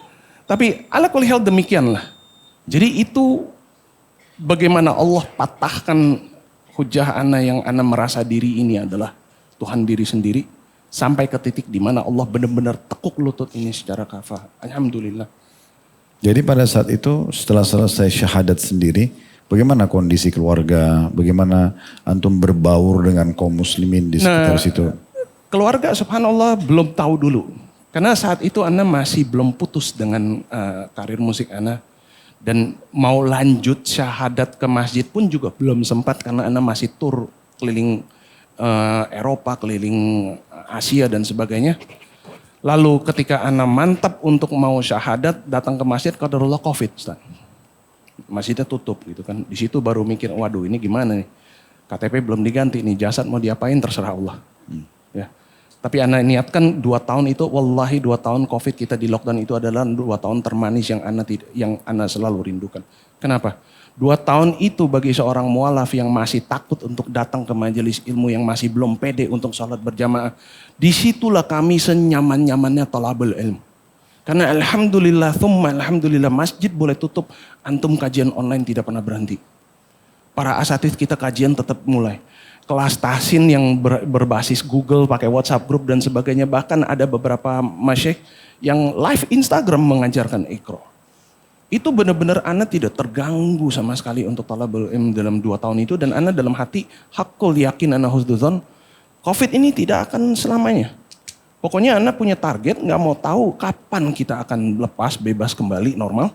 Tapi ala kulli hal demikianlah. Jadi itu bagaimana Allah patahkan hujah ana yang ana merasa diri ini adalah Tuhan diri sendiri. Sampai ke titik di mana Allah benar-benar tekuk lutut ini secara kafah. Alhamdulillah. Jadi pada saat itu setelah selesai syahadat sendiri, bagaimana kondisi keluarga? Bagaimana antum berbaur dengan kaum muslimin di sekitar situ? Keluarga subhanallah belum tahu dulu. Karena saat itu ana masih belum putus dengan karir musik ana. Dan mau lanjut syahadat ke masjid pun juga belum sempat karena ana masih tur keliling Eropa, keliling Asia dan sebagainya. Lalu ketika ana mantap untuk mau syahadat, datang ke masjid, qadarullah Covid, Ustaz. Masjidnya tutup gitu kan. Di situ baru mikir, waduh ini gimana nih? KTP belum diganti nih, jasad mau diapain terserah Allah. Ya. Tapi ana niatkan 2 tahun itu, wallahi 2 tahun Covid kita di lockdown itu adalah 2 tahun termanis yang ana selalu rindukan. Kenapa? 2 tahun itu bagi seorang mualaf yang masih takut untuk datang ke majelis ilmu, yang masih belum pede untuk sholat berjamaah. Disitulah kami senyaman-nyamannya thalabul ilmu. Karena alhamdulillah, thumma alhamdulillah masjid boleh tutup, antum kajian online tidak pernah berhenti. Para asatidz kita kajian tetap mulai. Kelas tahsin yang berbasis Google, pakai WhatsApp group dan sebagainya. Bahkan ada beberapa masyayikh yang live Instagram mengajarkan Iqra. Itu benar-benar ana tidak terganggu sama sekali untuk talabul ilm dalam 2 tahun itu. Dan ana dalam hati hakul yakin ana husnudzon, Covid ini tidak akan selamanya. Pokoknya ana punya target, gak mau tahu kapan kita akan lepas, bebas kembali normal.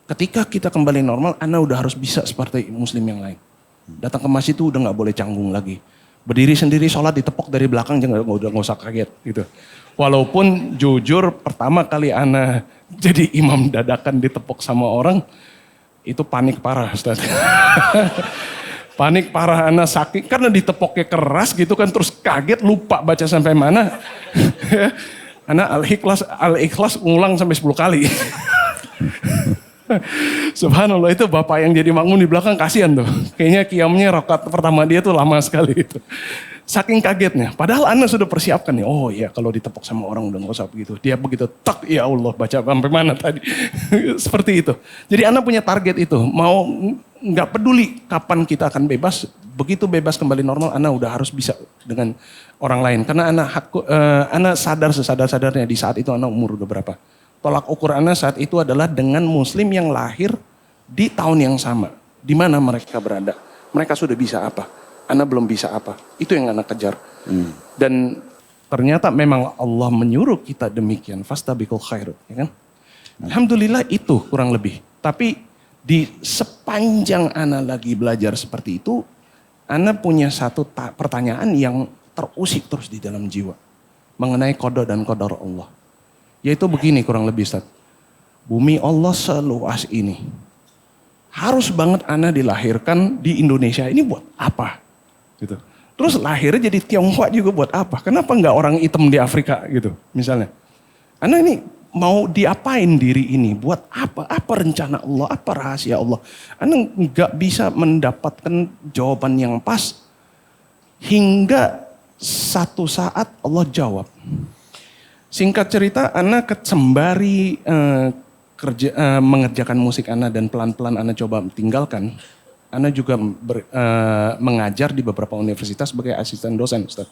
Ketika kita kembali normal, ana udah harus bisa seperti muslim yang lain. Datang ke masjid itu udah gak boleh canggung lagi. Berdiri sendiri sholat ditepok dari belakang, udah gak usah kaget gitu. Walaupun jujur pertama kali ana jadi imam dadakan ditepok sama orang, itu panik parah Ustaz. Panik parah, ana sakit karena ditepoknya keras gitu kan, terus kaget lupa baca sampai mana. Ana al-ikhlas ngulang sampai 10 kali. Subhanallah, itu bapak yang jadi makmum di belakang kasihan tuh. Kayaknya qiyamnya rakaat pertama dia tuh lama sekali itu. Saking kagetnya. Padahal ana sudah persiapkan nih. Oh iya, kalau ditepok sama orang udah gak usah begitu. Dia begitu tak, ya Allah baca sampai mana tadi. Seperti itu. Jadi ana punya target itu. Mau gak peduli kapan kita akan bebas. Begitu bebas kembali normal, ana udah harus bisa dengan orang lain. Karena ana sadar sesadar-sadarnya di saat itu ana umur udah berapa. Tolak ukur ana saat itu adalah dengan muslim yang lahir di tahun yang sama. Di mana mereka berada. Mereka sudah bisa apa. Ana belum bisa apa. Itu yang ana kejar. Dan ternyata memang Allah menyuruh kita demikian. Fastabiqul khairat, ya kan? Alhamdulillah itu kurang lebih. Tapi di sepanjang ana lagi belajar seperti itu, ana punya satu pertanyaan yang terusik terus di dalam jiwa. Mengenai qada dan qadar Allah. Yaitu begini kurang lebih Ustaz. Bumi Allah seluas ini. Harus banget ana dilahirkan di Indonesia ini buat apa? Gitu. Terus lahirnya jadi Tionghoa juga buat apa? Kenapa nggak orang hitam di Afrika gitu misalnya? Ana ini mau diapain diri ini? Buat apa? Apa rencana Allah? Apa rahasia Allah? Ana nggak bisa mendapatkan jawaban yang pas hingga satu saat Allah jawab. Singkat cerita, Ana sembari mengerjakan musik Ana dan pelan-pelan Ana coba tinggalkan. Ana juga mengajar di beberapa universitas sebagai asisten dosen, Ustaz.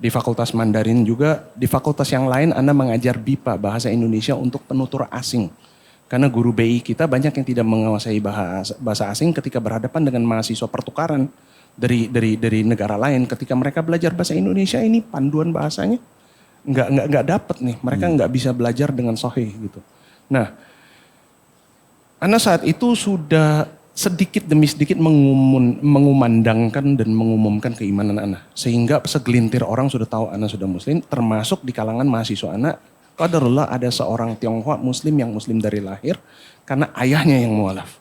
Di Fakultas Mandarin juga, di fakultas yang lain Ana mengajar BIPA, Bahasa Indonesia untuk penutur asing. Karena guru BI kita banyak yang tidak menguasai bahasa asing ketika berhadapan dengan mahasiswa pertukaran dari negara lain. Ketika mereka belajar bahasa Indonesia ini panduan bahasanya nggak dapet nih. Mereka nggak bisa belajar dengan sahih gitu. Nah, Ana saat itu sudah sedikit demi sedikit mengumandangkan dan mengumumkan keimanan Ana. Sehingga segelintir orang sudah tahu Ana sudah muslim, termasuk di kalangan mahasiswa Ana. Qadarullah ada seorang Tionghoa muslim yang muslim dari lahir, karena ayahnya yang mualaf.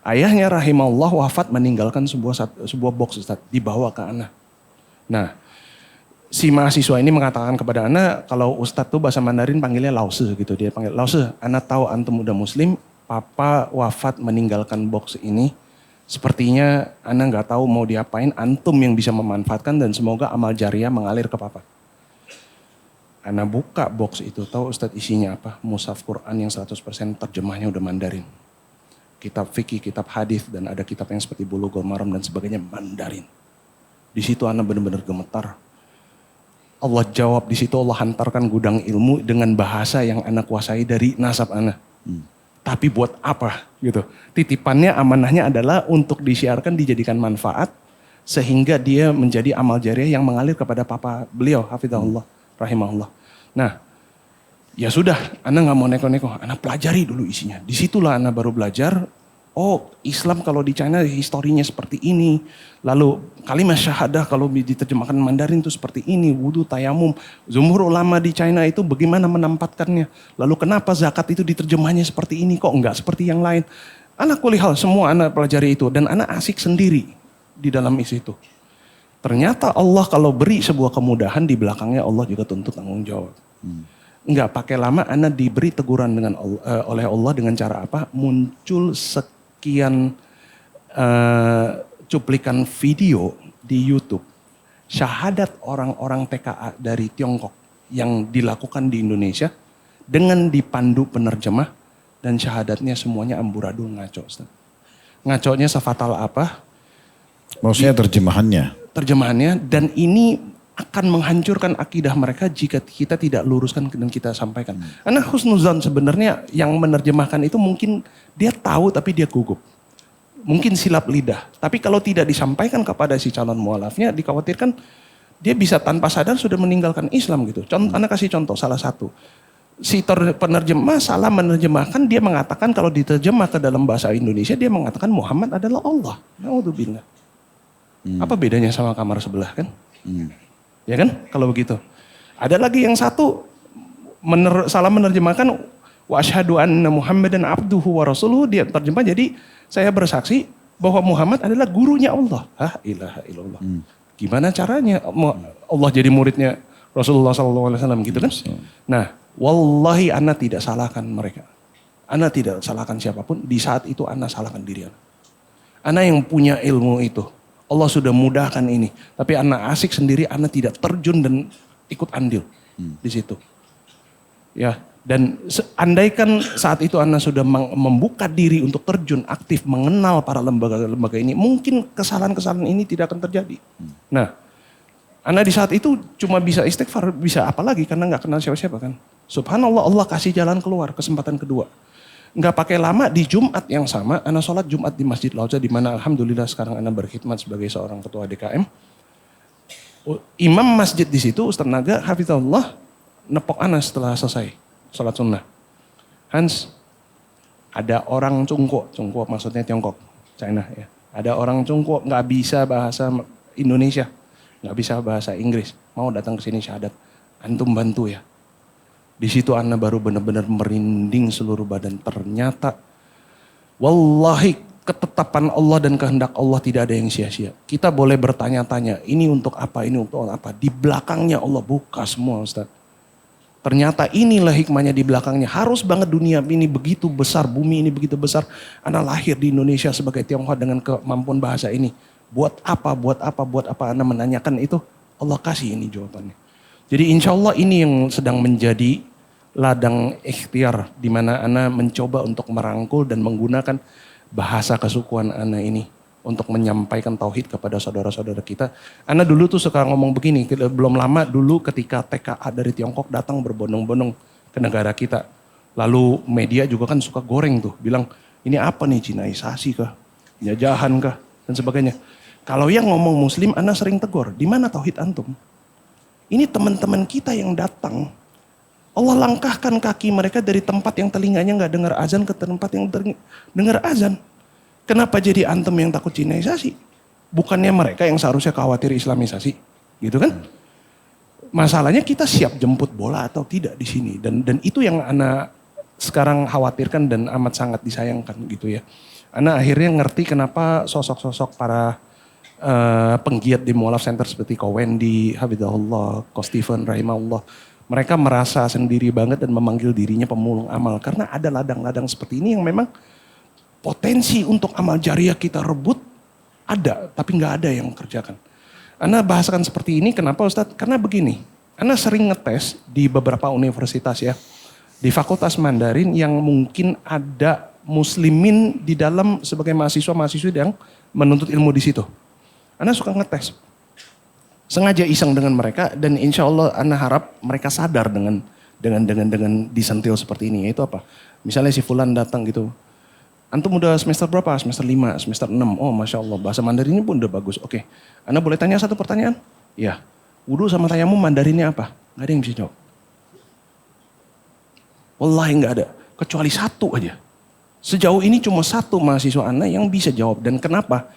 Ayahnya rahimahullah wafat meninggalkan sebuah box Ustaz, dibawa ke Ana. Nah, si mahasiswa ini mengatakan kepada Ana, kalau Ustaz tuh bahasa Mandarin panggilnya Lause gitu. Dia panggil, Lause, Ana tahu antum udah muslim, Papa wafat meninggalkan box ini. Sepertinya Ana nggak tahu mau diapain, antum yang bisa memanfaatkan dan semoga amal jariah mengalir ke Papa. Ana buka box itu, tahu Ustadz isinya apa? Mushaf Quran yang 100% terjemahnya udah Mandarin. Kitab fikih, kitab hadis dan ada kitab yang seperti Bulughul Maram dan sebagainya Mandarin. Di situ Ana benar-benar gemetar. Allah jawab di situ, Allah hantarkan gudang ilmu dengan bahasa yang Ana kuasai dari nasab Ana. Tapi buat apa gitu. Titipannya, amanahnya adalah untuk disiarkan, dijadikan manfaat. Sehingga dia menjadi amal jariah yang mengalir kepada papa beliau, hafizahullah, rahimahullah. Nah, ya sudah, Ana gak mau neko-neko. Ana pelajari dulu isinya. Disitulah Ana baru belajar, oh Islam kalau di China historinya seperti ini. Lalu kalimat syahadah kalau diterjemahkan Mandarin itu seperti ini. Wudu, tayamum. Jumhur ulama di China itu bagaimana menempatkannya. Lalu kenapa zakat itu diterjemahnya seperti ini. Kok enggak seperti yang lain. Ana kulihal semua Ana pelajari itu. Dan Ana asik sendiri di dalam isi itu. Ternyata Allah kalau beri sebuah kemudahan di belakangnya Allah juga tuntut tanggung jawab. Enggak pakai lama Ana diberi teguran dengan oleh Allah dengan cara apa? Muncul sekian cuplikan video di YouTube. Syahadat orang-orang TKA dari Tiongkok yang dilakukan di Indonesia dengan dipandu penerjemah dan syahadatnya semuanya amburadul ngaco. Ustaz. Ngaconya sefatal apa? Maksudnya Terjemahannya dan ini akan menghancurkan akidah mereka jika kita tidak luruskan dan kita sampaikan. Karena husnuzan sebenarnya yang menerjemahkan itu mungkin dia tahu tapi dia gugup. Mungkin silap lidah. Tapi kalau tidak disampaikan kepada si calon mualafnya, dikhawatirkan dia bisa tanpa sadar sudah meninggalkan Islam gitu. Anda kasih contoh salah satu. Si penerjemah salah menerjemahkan, dia mengatakan kalau diterjemah ke dalam bahasa Indonesia, dia mengatakan Muhammad adalah Allah. Naudzubillah. Apa bedanya sama kamar sebelah kan? Ya kan kalau begitu. Ada lagi yang satu salah menerjemahkan wa asyhadu anna Muhammadan abduhu wa rasuluhu, dia terjemah jadi saya bersaksi bahwa Muhammad adalah gurunya Allah. Hah, ilaha illallah. Gimana caranya Allah jadi muridnya Rasulullah SAW gitu kan? Nah, wallahi Ana tidak salahkan mereka. Ana tidak salahkan siapapun. Di saat itu Ana salahkan diri Ana. Ana yang punya ilmu itu. Allah sudah mudahkan ini. Tapi Ana asik sendiri, Ana tidak terjun dan ikut andil di situ. Ya, dan andaikan saat itu Ana sudah membuka diri untuk terjun aktif mengenal para lembaga-lembaga ini, mungkin kesalahan-kesalahan ini tidak akan terjadi. Nah, Ana di saat itu cuma bisa istighfar, bisa apa lagi karena nggak kenal siapa-siapa kan. Subhanallah, Allah kasih jalan keluar, kesempatan kedua. Nggak pakai lama, di Jumat yang sama, Ana sholat Jumat di Masjid Lauza, di mana alhamdulillah sekarang Ana berkhidmat sebagai seorang ketua DKM. Imam masjid di situ, Ustaz Naga, hafizahullah, nepok ana setelah selesai sholat sunnah. Hans, ada orang Cungko maksudnya Tiongkok, China ya. Ada orang Cungko nggak bisa bahasa Indonesia, nggak bisa bahasa Inggris, mau datang ke sini syahadat. Antum bantu ya. Di situ ana baru benar-benar merinding seluruh badan. Ternyata, wallahi ketetapan Allah dan kehendak Allah tidak ada yang sia-sia. Kita boleh bertanya-tanya, ini untuk apa, ini untuk apa. Di belakangnya Allah buka semua Ustaz. Ternyata inilah hikmahnya di belakangnya. Harus banget dunia ini begitu besar, bumi ini begitu besar. Ana lahir di Indonesia sebagai Tionghoa dengan kemampuan bahasa ini. Buat apa, Ana menanyakan itu. Allah kasih ini jawabannya. Jadi insya Allah ini yang sedang menjadi ladang ikhtiar. Di mana Ana mencoba untuk merangkul dan menggunakan bahasa kesukuan Ana ini. Untuk menyampaikan tauhid kepada saudara-saudara kita. Ana dulu tuh suka ngomong begini, belum lama dulu ketika TKA dari Tiongkok datang berbondong-bondong ke negara kita. Lalu media juga kan suka goreng tuh, bilang ini apa nih, Cinaisasi kah, penjajahan kah, dan sebagainya. Kalau yang ngomong muslim, Ana sering tegur, di mana tauhid antum? Ini teman-teman kita yang datang. Allah langkahkan kaki mereka dari tempat yang telinganya gak dengar azan ke tempat yang dengar azan. Kenapa jadi antum yang takut Cinaisasi? Bukannya mereka yang seharusnya khawatir Islamisasi, gitu kan? Masalahnya kita siap jemput bola atau tidak di sini, dan itu yang Ana sekarang khawatirkan dan amat sangat disayangkan gitu ya. Ana akhirnya ngerti kenapa sosok-sosok para penggiat di Mu'alaf Center seperti Ko Wendy, Hafizahullah, Ko Stephen, Rahimahullah, mereka merasa sendiri banget dan memanggil dirinya pemulung amal karena ada ladang-ladang seperti ini yang memang potensi untuk amal jariah kita rebut ada, tapi nggak ada yang kerjakan. Ana bahasakan seperti ini, kenapa Ustadz? Karena begini, Ana sering ngetes di beberapa universitas ya, di Fakultas Mandarin yang mungkin ada muslimin di dalam sebagai mahasiswa-mahasiswa yang menuntut ilmu di situ. Ana suka ngetes, sengaja iseng dengan mereka dan insya Allah Ana harap mereka sadar dengan disentil seperti ini. Yaitu apa? Misalnya si Fulan datang gitu. Antum udah semester berapa? Semester 5, semester 6. Oh Masya Allah, bahasa Mandarinnya pun udah bagus. Oke, Anda boleh tanya satu pertanyaan? Ya, wudu sama tayamum Mandarinnya apa? Gak ada yang bisa jawab. Wallahi gak ada, kecuali satu aja. Sejauh ini cuma satu mahasiswa Anda yang bisa jawab. Dan kenapa?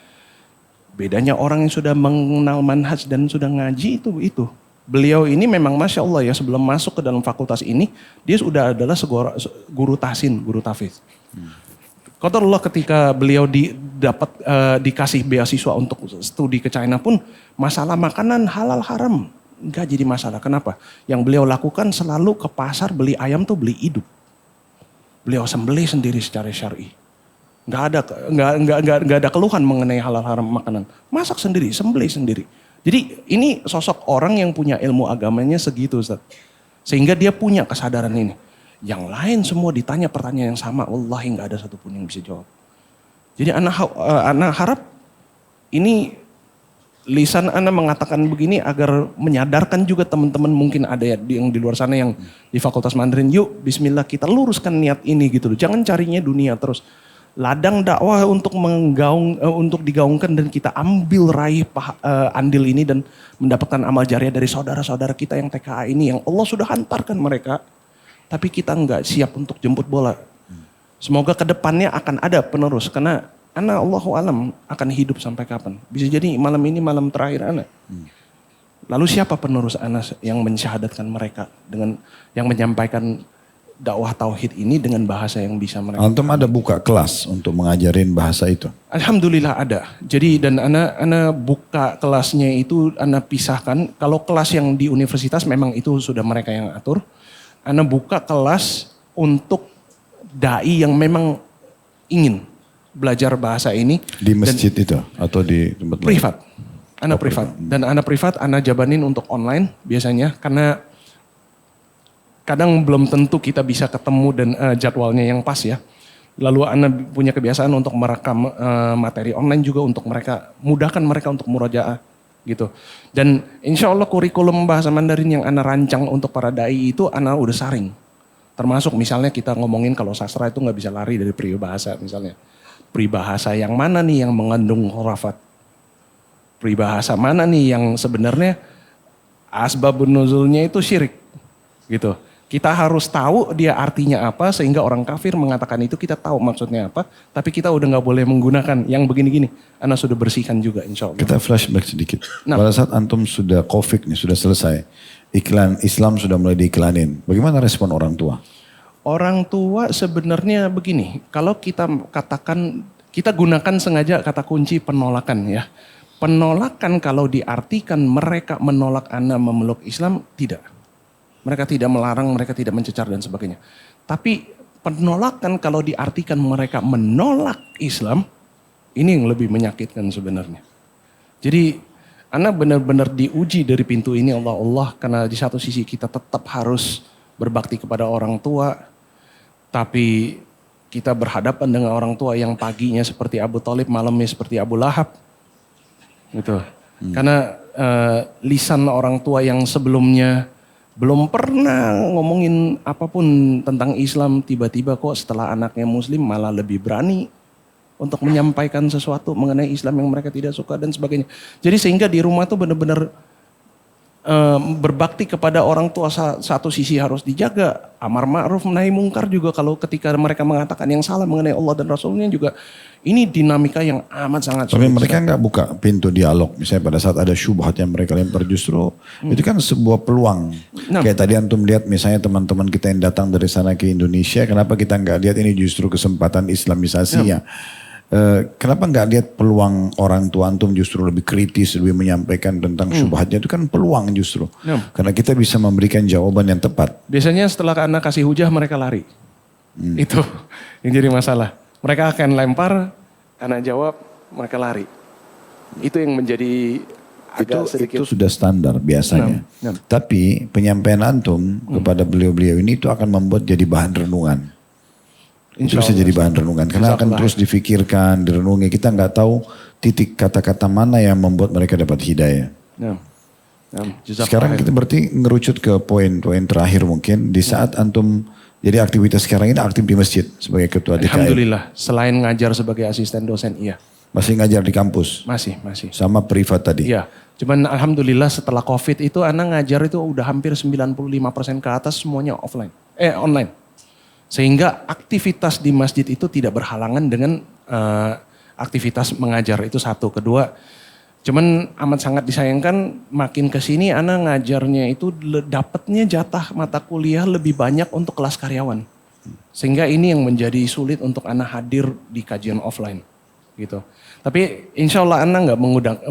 Bedanya orang yang sudah mengenal manhaj dan sudah ngaji itu. Beliau ini memang Masya Allah ya, sebelum masuk ke dalam fakultas ini, dia sudah adalah guru tahsin, guru tahfiz. Qadarullah ketika beliau dikasih beasiswa untuk studi ke China pun masalah makanan halal haram nggak jadi masalah. Kenapa? Yang beliau lakukan selalu ke pasar beli ayam tuh beli hidup. Beliau sembelih sendiri secara syar'i. Nggak ada keluhan mengenai halal haram makanan. Masak sendiri, sembelih sendiri. Jadi ini sosok orang yang punya ilmu agamanya segitu Ustaz. Sehingga dia punya kesadaran ini. Yang lain semua ditanya pertanyaan yang sama, wallahi nggak ada satupun yang bisa jawab. Jadi anak harap ini lisan Ana mengatakan begini agar menyadarkan juga teman-teman mungkin ada yang di luar sana yang di Fakultas Mandarin. Yuk Bismillah kita luruskan niat ini gitu loh. Jangan carinya dunia terus. Ladang dakwah untuk untuk digaungkan dan kita ambil raih andil ini dan mendapatkan amal jariah dari saudara-saudara kita yang TKA ini yang Allah sudah hantarkan mereka. Tapi kita nggak siap untuk jemput bola. Semoga kedepannya akan ada penerus. Karena Allahu alam akan hidup sampai kapan. Bisa jadi malam ini malam terakhir Ana. Lalu siapa penerus Ana yang mensyahadatkan mereka. Dengan yang menyampaikan dakwah tauhid ini dengan bahasa yang bisa mereka. Antum ada buka kelas untuk mengajarin bahasa itu? Alhamdulillah ada. Jadi dan Ana buka kelasnya itu Ana pisahkan. Kalau kelas yang di universitas memang itu sudah mereka yang atur. Ana buka kelas untuk dai yang memang ingin belajar bahasa ini. Di masjid itu atau di tempat lain? Privat. Ana privat. Dan Ana privat, Ana jabanin untuk online biasanya. Karena kadang belum tentu kita bisa ketemu dan jadwalnya yang pas ya. Lalu Ana punya kebiasaan untuk merekam materi online juga untuk mereka. Mudahkan mereka untuk murojaah. Gitu. Dan insya Allah kurikulum bahasa Mandarin yang Ana rancang untuk para dai itu Ana udah saring. Termasuk misalnya kita ngomongin kalau sastra itu gak bisa lari dari peribahasa misalnya. Peribahasa yang mana nih yang mengandung khurafat? Peribahasa mana nih yang sebenarnya asbabun nuzulnya itu syirik. Gitu. Kita harus tahu dia artinya apa sehingga orang kafir mengatakan itu kita tahu maksudnya apa. Tapi kita udah gak boleh menggunakan yang begini-gini. Anda sudah bersihkan juga insya Allah. Kita flashback sedikit. Nah. Pada saat antum sudah COVID nih, sudah selesai. Iklan Islam sudah mulai diiklanin. Bagaimana respon orang tua? Orang tua sebenarnya begini. Kalau kita katakan, kita gunakan sengaja kata kunci penolakan ya. Penolakan kalau diartikan mereka menolak Anda memeluk Islam, tidak. Mereka tidak melarang, mereka tidak mencecar dan sebagainya. Tapi penolakan kalau diartikan mereka menolak Islam, ini yang lebih menyakitkan sebenarnya. Jadi Anda benar-benar diuji dari pintu ini Allah, karena di satu sisi kita tetap harus berbakti kepada orang tua, tapi kita berhadapan dengan orang tua yang paginya seperti Abu Thalib, malamnya seperti Abu Lahab. Gitu. Karena lisan orang tua yang sebelumnya belum pernah ngomongin apapun tentang Islam, tiba-tiba kok setelah anaknya muslim malah lebih berani untuk menyampaikan sesuatu mengenai Islam yang mereka tidak suka dan sebagainya. Jadi sehingga di rumah tuh benar-benar berbakti kepada orang tua satu sisi harus dijaga. Amar ma'ruf nahi mungkar juga kalau ketika mereka mengatakan yang salah mengenai Allah dan Rasulnya juga. Ini dinamika yang amat sangat Tapi sulit. mereka nggak buka pintu dialog. Misalnya pada saat ada syubhat yang mereka lempar justru itu kan sebuah peluang. Nah. Kayak tadi antum lihat misalnya teman-teman kita yang datang dari sana ke Indonesia. Kenapa kita nggak lihat ini justru kesempatan Islamisasinya. Kenapa nggak lihat peluang orang tua antum justru lebih kritis, lebih menyampaikan tentang syubhatnya itu kan peluang justru. Karena kita bisa memberikan jawaban yang tepat. Biasanya setelah anak kasih hujah mereka lari. Itu yang jadi masalah. Mereka akan lempar, anak jawab, mereka lari. Itu yang menjadi agak sedikit. Itu sudah standar biasanya. Tapi penyampaian antum kepada beliau-beliau ini itu akan membuat jadi bahan renungan. Itu bisa jadi bahan renungan. Karena akan terus difikirkan, direnungi. Kita nggak tahu titik kata-kata mana yang membuat mereka dapat hidayah. Sekarang kita berarti ngerucut ke poin-poin terakhir mungkin. Di saat antum, jadi aktivitas sekarang ini aktif di masjid sebagai ketua DKM. Alhamdulillah, selain ngajar sebagai asisten dosen, iya. Masih ngajar di kampus? Masih. Sama privat tadi? Iya, cuman alhamdulillah setelah COVID itu anak ngajar itu udah hampir 95% ke atas semuanya online. Sehingga aktivitas di masjid itu tidak berhalangan dengan aktivitas mengajar, itu satu. Kedua, cuman amat sangat disayangkan makin kesini anak ngajarnya itu dapatnya jatah mata kuliah lebih banyak untuk kelas karyawan. Sehingga ini yang menjadi sulit untuk anak hadir di kajian offline gitu. Tapi insya Allah anak nggak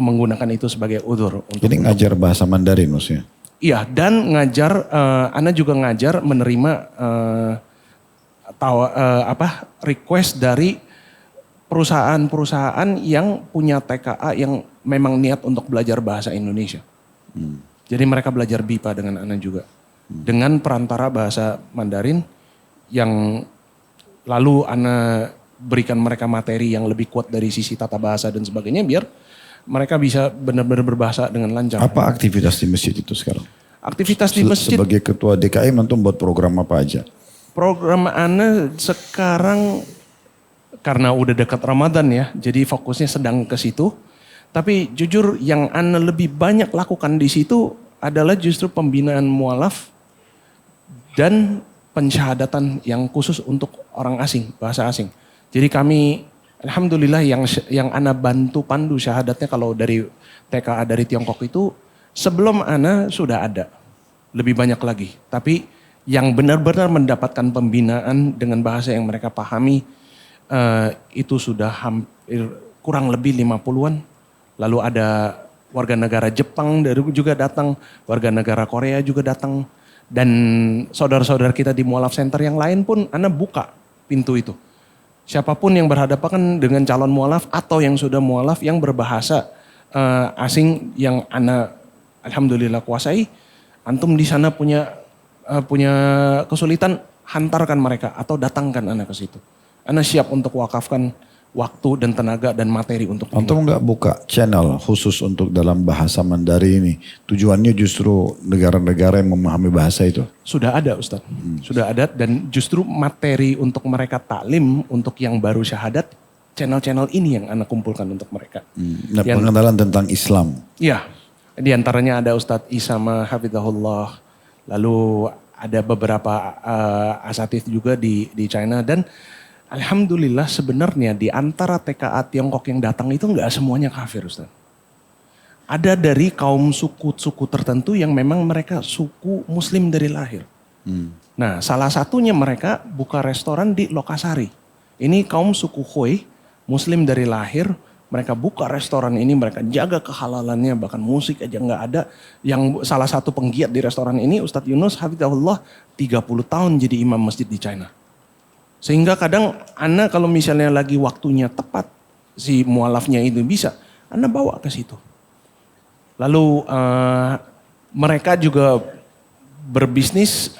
menggunakan itu sebagai udzur. Jadi ngajar bahasa Mandarin maksudnya? Iya, dan ngajar, anak juga ngajar menerima request dari perusahaan-perusahaan yang punya TKA yang memang niat untuk belajar bahasa Indonesia. Jadi mereka belajar BIPA dengan anak juga. Dengan perantara bahasa Mandarin yang lalu anak berikan mereka materi yang lebih kuat dari sisi tata bahasa dan sebagainya biar mereka bisa benar-benar berbahasa dengan lancar. Apa aktivitas di masjid itu sekarang? Aktivitas di masjid. Sebagai ketua DKM antum buat program apa aja? Program Ana sekarang karena udah dekat Ramadan ya, jadi fokusnya sedang ke situ. Tapi jujur yang Ana lebih banyak lakukan di situ adalah justru pembinaan mualaf dan pensyahadatan yang khusus untuk orang asing, bahasa asing. Jadi kami alhamdulillah yang Ana bantu pandu syahadatnya kalau dari TKA dari Tiongkok itu sebelum Ana sudah ada lebih banyak lagi. Tapi yang benar-benar mendapatkan pembinaan dengan bahasa yang mereka pahami itu sudah hampir kurang lebih 50-an. Lalu ada warga negara Jepang juga datang, warga negara Korea juga datang. Dan saudara-saudara kita di mualaf center yang lain pun Ana buka pintu itu. Siapapun yang berhadapan dengan calon mualaf atau yang sudah mualaf yang berbahasa asing yang Ana alhamdulillah kuasai, antum di sana punya kesulitan, hantarkan mereka atau datangkan anak ke situ. Ana siap untuk wakafkan waktu dan tenaga dan materi untuk ini. Antum nggak buka channel khusus untuk dalam bahasa Mandarin ini? Tujuannya justru negara-negara yang memahami bahasa itu? Sudah ada Ustadz, sudah ada dan justru materi untuk mereka taklim untuk yang baru syahadat, channel-channel ini yang Ana kumpulkan untuk mereka. Nah, pengenalan tentang Islam. Iya, Di antaranya ada Ustadz Isama Hafizahullah, lalu ada beberapa asatidz juga di China, dan alhamdulillah sebenarnya di antara TKA Tiongkok yang datang itu nggak semuanya kafir, Ustaz. Ada dari kaum suku tertentu yang memang mereka suku muslim dari lahir. Nah, salah satunya mereka buka restoran di Lokasari. Ini kaum suku Hui, muslim dari lahir. Mereka buka restoran ini, mereka jaga kehalalannya, bahkan musik aja nggak ada. Yang salah satu penggiat di restoran ini, Ustadz Yunus Hafizahullah, 30 tahun jadi imam masjid di China. Sehingga kadang Ana kalau misalnya lagi waktunya tepat, si mualafnya itu bisa, Ana bawa ke situ. Lalu mereka juga berbisnis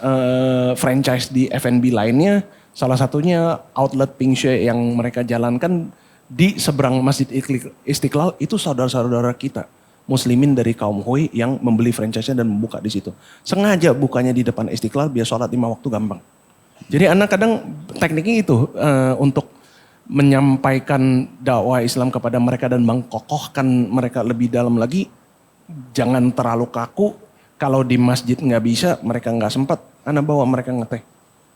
franchise di F&B lainnya. Salah satunya outlet Ping Shui yang mereka jalankan di seberang Masjid Istiqlal, itu saudara-saudara kita muslimin dari kaum Hui yang membeli franchise-nya dan membuka di situ. Sengaja bukanya di depan Istiqlal biar sholat 5 waktu gampang. Jadi anak kadang tekniknya itu untuk menyampaikan dakwah Islam kepada mereka dan mengkokohkan mereka lebih dalam lagi. Jangan terlalu kaku. Kalau di masjid nggak bisa, mereka nggak sempat, anak bawa mereka ngeteh.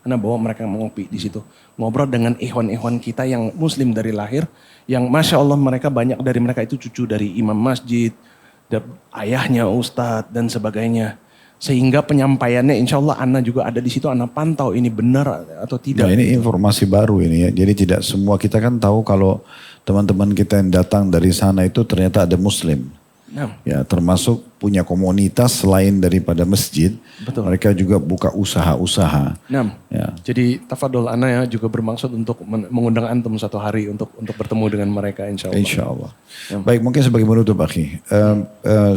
Anak bawa mereka ngopi di situ. Ngobrol dengan ikhwan-ikhwan kita yang muslim dari lahir. Yang Masya Allah mereka banyak dari mereka itu cucu dari imam masjid. Ayahnya ustadz dan sebagainya. Sehingga penyampaiannya insya Allah Ana juga ada di situ. Ana pantau ini benar atau tidak. Nah, ini informasi baru ini ya. Jadi tidak semua, kita kan tahu kalau teman-teman kita yang datang dari sana itu ternyata ada muslim. Nah. Ya, termasuk punya komunitas selain daripada masjid. Betul. Mereka juga buka usaha-usaha. Nah, ya. Jadi tafadol Ana ya juga bermaksud untuk mengundang antum satu hari untuk bertemu dengan mereka insya Allah. Insya Allah. Ya. Baik, mungkin sebagai penutup Akhi.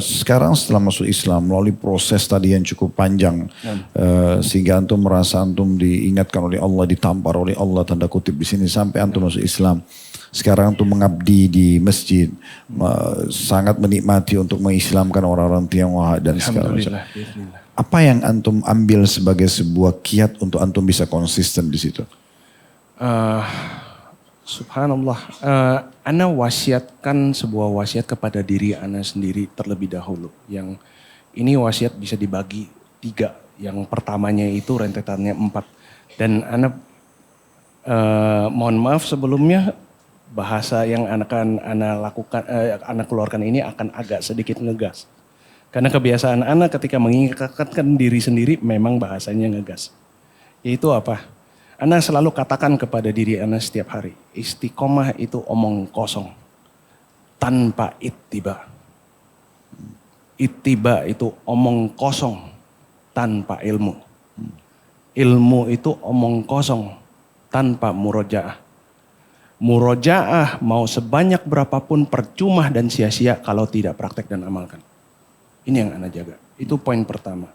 Sekarang setelah masuk Islam melalui proses tadi yang cukup panjang. Sehingga antum merasa antum diingatkan oleh Allah, ditampar oleh Allah tanda kutip di sini sampai antum masuk Islam. Sekarang antum mengabdi di masjid. Sangat menikmati untuk mengislamkan orang-orang Tionghoa dan segala macam. Apa yang antum ambil sebagai sebuah kiat untuk antum bisa konsisten di situ? Subhanallah. Ana wasiatkan sebuah wasiat kepada diri Ana sendiri terlebih dahulu. Yang ini wasiat bisa dibagi 3. Yang pertamanya itu rentetannya 4. Dan Ana mohon maaf sebelumnya, bahasa yang akan Ana keluarkan ini akan agak sedikit ngegas. Karena kebiasaan Ana ketika mengingatkan diri sendiri memang bahasanya ngegas. Yaitu apa? Ana selalu katakan kepada diri Ana setiap hari, istiqomah itu omong kosong tanpa ittiba. Ittiba itu omong kosong tanpa ilmu. Ilmu itu omong kosong tanpa murojaah. Murojaah mau sebanyak berapapun percuma dan sia-sia kalau tidak praktek dan amalkan. Ini yang Ana jaga. Itu poin pertama.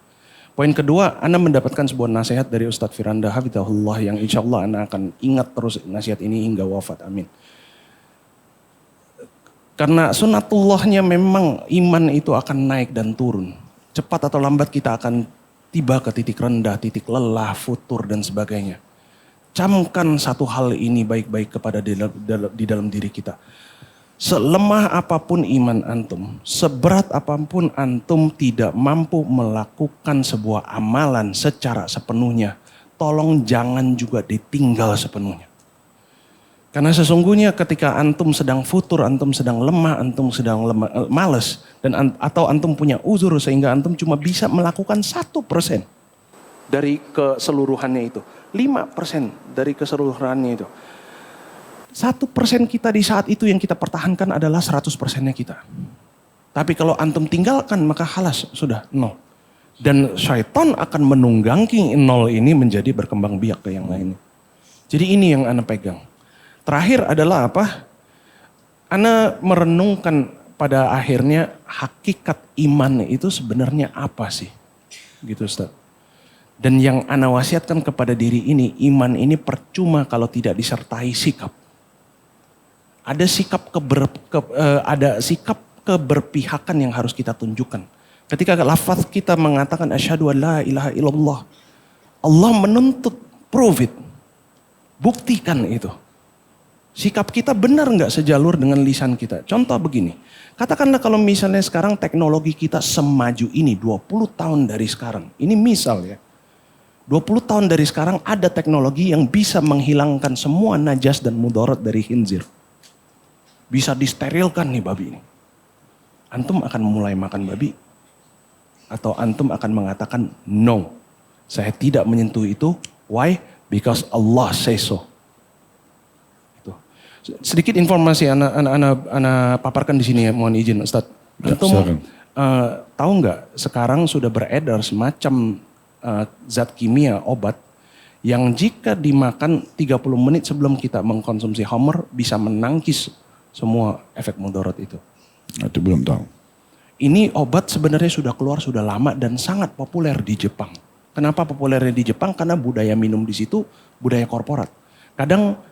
Poin kedua, Ana mendapatkan sebuah nasihat dari Ustadz Firanda Hafizahullah yang insya Allah Ana akan ingat terus nasihat ini hingga wafat. Amin. Karena sunatullahnya memang iman itu akan naik dan turun. Cepat atau lambat kita akan tiba ke titik rendah, titik lelah, futur dan sebagainya. Camkan satu hal ini baik-baik kepada di dalam diri kita. Selemah apapun iman antum, seberat apapun antum tidak mampu melakukan sebuah amalan secara sepenuhnya, tolong jangan juga ditinggal sepenuhnya. Karena sesungguhnya ketika antum sedang futur, antum sedang lemah, antum sedang malas, dan atau antum punya uzur sehingga antum cuma bisa melakukan 1% dari keseluruhannya itu. 5% dari keseluruhannya itu. 1% kita di saat itu yang kita pertahankan adalah 100%-nya kita. Tapi kalau antum tinggalkan maka halas, sudah 0. Dan syaitan akan menunggangi 0 ini menjadi berkembang biak ke yang lainnya. Jadi ini yang Ana pegang. Terakhir adalah apa? Ana merenungkan pada akhirnya hakikat iman itu sebenarnya apa sih? Gitu Ustaz. Dan yang Ana wasiatkan kepada diri ini, iman ini percuma kalau tidak disertai sikap. Ada sikap keberpihakan yang harus kita tunjukkan. Ketika lafaz kita mengatakan asyhadu an la ilaha illallah, Allah menuntut prove it. Buktikan itu. Sikap kita benar nggak sejalur dengan lisan kita? Contoh begini, katakanlah kalau misalnya sekarang teknologi kita semaju ini 20 tahun dari sekarang. Ini misal ya, 20 tahun dari sekarang ada teknologi yang bisa menghilangkan semua najas dan mudarat dari khinzir. Bisa disterilkan nih babi ini. Antum akan mulai makan babi? Atau antum akan mengatakan no, saya tidak menyentuh itu. Why? Because Allah say so. Sedikit informasi anak paparkan di sini ya, mohon izin Ustaz. Antum tahu nggak sekarang sudah beredar semacam zat kimia obat yang jika dimakan 30 menit sebelum kita mengkonsumsi khamr bisa menangkis semua efek mudarat itu. Itu belum tahu. Ini obat sebenarnya sudah keluar sudah lama dan sangat populer di Jepang. Kenapa populernya di Jepang? Karena budaya minum di situ budaya korporat. Kadang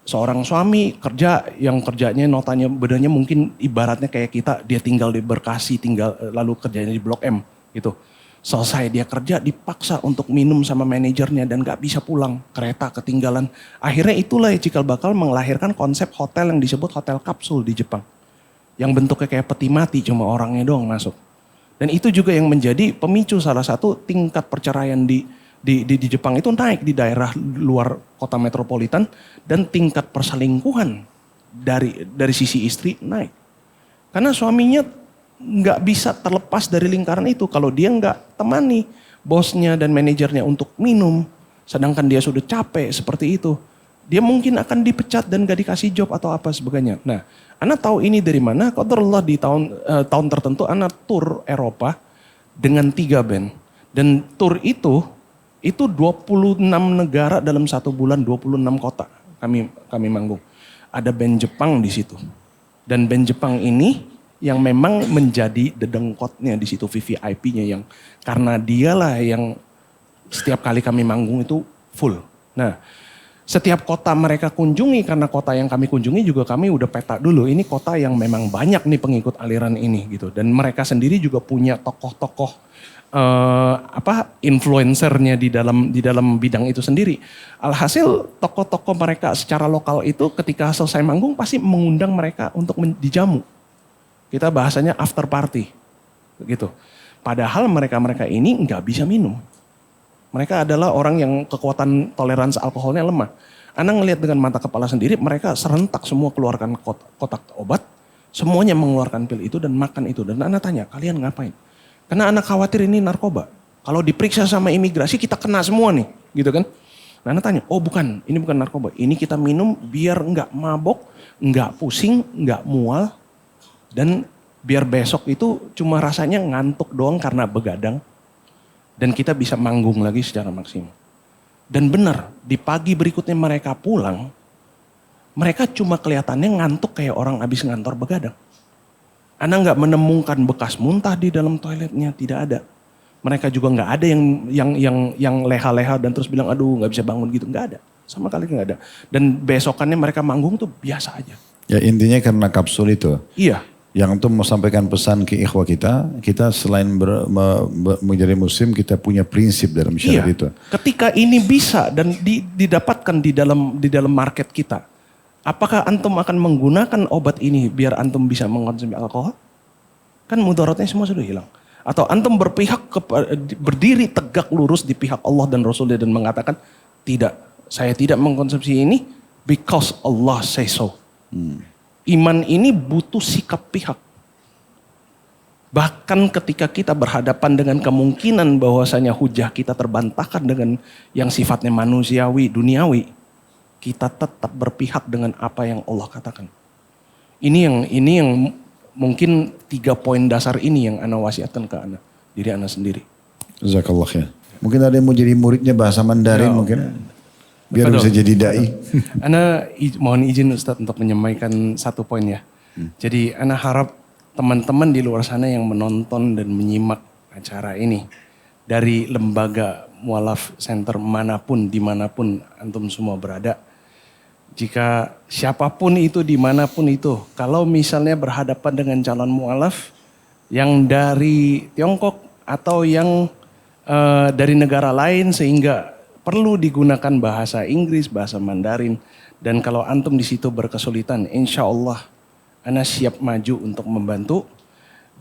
seorang suami kerja yang kerjanya notanya bedanya mungkin ibaratnya kayak kita, dia tinggal di Bekasi, tinggal lalu kerjanya di Blok M gitu. Selesai dia kerja dipaksa untuk minum sama manajernya dan gak bisa pulang, kereta ketinggalan. Akhirnya itulah yang cikal bakal melahirkan konsep hotel yang disebut hotel kapsul di Jepang. Yang bentuknya kayak peti mati cuma orangnya doang masuk. Dan itu juga yang menjadi pemicu salah satu tingkat perceraian di Jepang itu naik di daerah luar kota metropolitan dan tingkat perselingkuhan dari sisi istri naik. Karena suaminya nggak bisa terlepas dari lingkaran itu kalau dia nggak temani bosnya dan manajernya untuk minum, sedangkan dia sudah capek seperti itu. Dia mungkin akan dipecat dan gak dikasih job atau apa sebagainya. Nah, Ana tahu ini dari mana? Qadarullah di tahun tertentu Ana tur Eropa dengan 3 band. Dan tur itu 26 negara dalam 1 bulan, 26 kota kami manggung. Ada band Jepang di situ. Dan band Jepang ini yang memang menjadi dedengkotnya di situ, VVIP-nya yang karena dialah yang setiap kali kami manggung itu full. Nah, setiap kota mereka kunjungi, karena kota yang kami kunjungi juga kami udah peta dulu. Ini kota yang memang banyak nih pengikut aliran ini gitu. Dan mereka sendiri juga punya tokoh-tokoh influencernya di dalam bidang itu sendiri. Alhasil tokoh-tokoh mereka secara lokal itu ketika selesai manggung pasti mengundang mereka untuk dijamu. Kita bahasanya after party gitu. Padahal mereka ini nggak bisa minum. Mereka adalah orang yang kekuatan toleransi alkoholnya lemah. Anda ngelihat dengan mata kepala sendiri, mereka serentak semua keluarkan kotak obat, semuanya mengeluarkan pil itu dan makan itu. Dan Anda tanya, kalian ngapain? Karena Anda khawatir ini narkoba. Kalau diperiksa sama imigrasi kita kena semua nih, gitu kan? Nah Anda tanya, oh bukan, ini bukan narkoba. Ini kita minum biar nggak mabok, nggak pusing, nggak mual, dan biar besok itu cuma rasanya ngantuk doang karena begadang. Dan kita bisa manggung lagi secara maksimal. Dan benar, di pagi berikutnya mereka pulang, mereka cuma kelihatannya ngantuk kayak orang habis ngantor begadang. Anda nggak menemukan bekas muntah di dalam toiletnya, tidak ada. Mereka juga nggak ada yang leha-leha dan terus bilang aduh nggak bisa bangun gitu, nggak ada. Sama kali nggak ada. Dan besokannya mereka manggung tuh biasa aja. Ya intinya karena kapsul itu. Iya. Yang itu mau sampaikan pesan ke ikhwah kita selain menjadi muslim kita punya prinsip dalam syariat itu. Ketika ini bisa dan didapatkan di dalam market kita, apakah antum akan menggunakan obat ini biar antum bisa mengkonsumsi alkohol? Kan mudaratnya semua sudah hilang. Atau antum berdiri tegak lurus di pihak Allah dan Rasulnya dan mengatakan tidak, saya tidak mengkonsumsi ini because Allah say so. Iman ini butuh sikap pihak. Bahkan ketika kita berhadapan dengan kemungkinan bahwasanya hujah kita terbantahkan dengan yang sifatnya manusiawi, duniawi, kita tetap berpihak dengan apa yang Allah katakan. Ini yang mungkin 3 poin dasar ini yang ana wasiatkan ke ana, diri ana sendiri. Jazakallah khair. Mungkin ada yang mau jadi muridnya bahasa Mandarin mungkin. Biar bisa jadi dai. Ana mohon izin Ustadz untuk menyampaikan 1 poin ya. Jadi ana harap teman-teman di luar sana yang menonton dan menyimak acara ini dari lembaga mualaf center manapun, dimanapun antum semua berada. Jika siapapun itu, dimanapun itu, kalau misalnya berhadapan dengan calon mualaf yang dari Tiongkok atau yang dari negara lain sehingga perlu digunakan bahasa Inggris, bahasa Mandarin. Dan kalau antum di situ berkesulitan, insya Allah ana siap maju untuk membantu.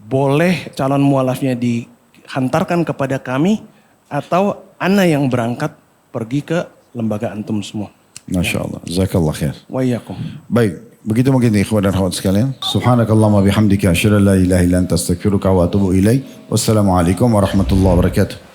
Boleh calon mualafnya dihantarkan kepada kami atau ana yang berangkat pergi ke lembaga antum semua. Masya Allah. Jazakallah khair. Wa iyyakum. Baik, begitu mungkin ikhwan dan akhwat sekalian. Subhanakallahumma bihamdika asyhadu an la ilaha illa anta astaghfiruka wa atubu ilaik. Wassalamualaikum warahmatullahi wabarakatuh.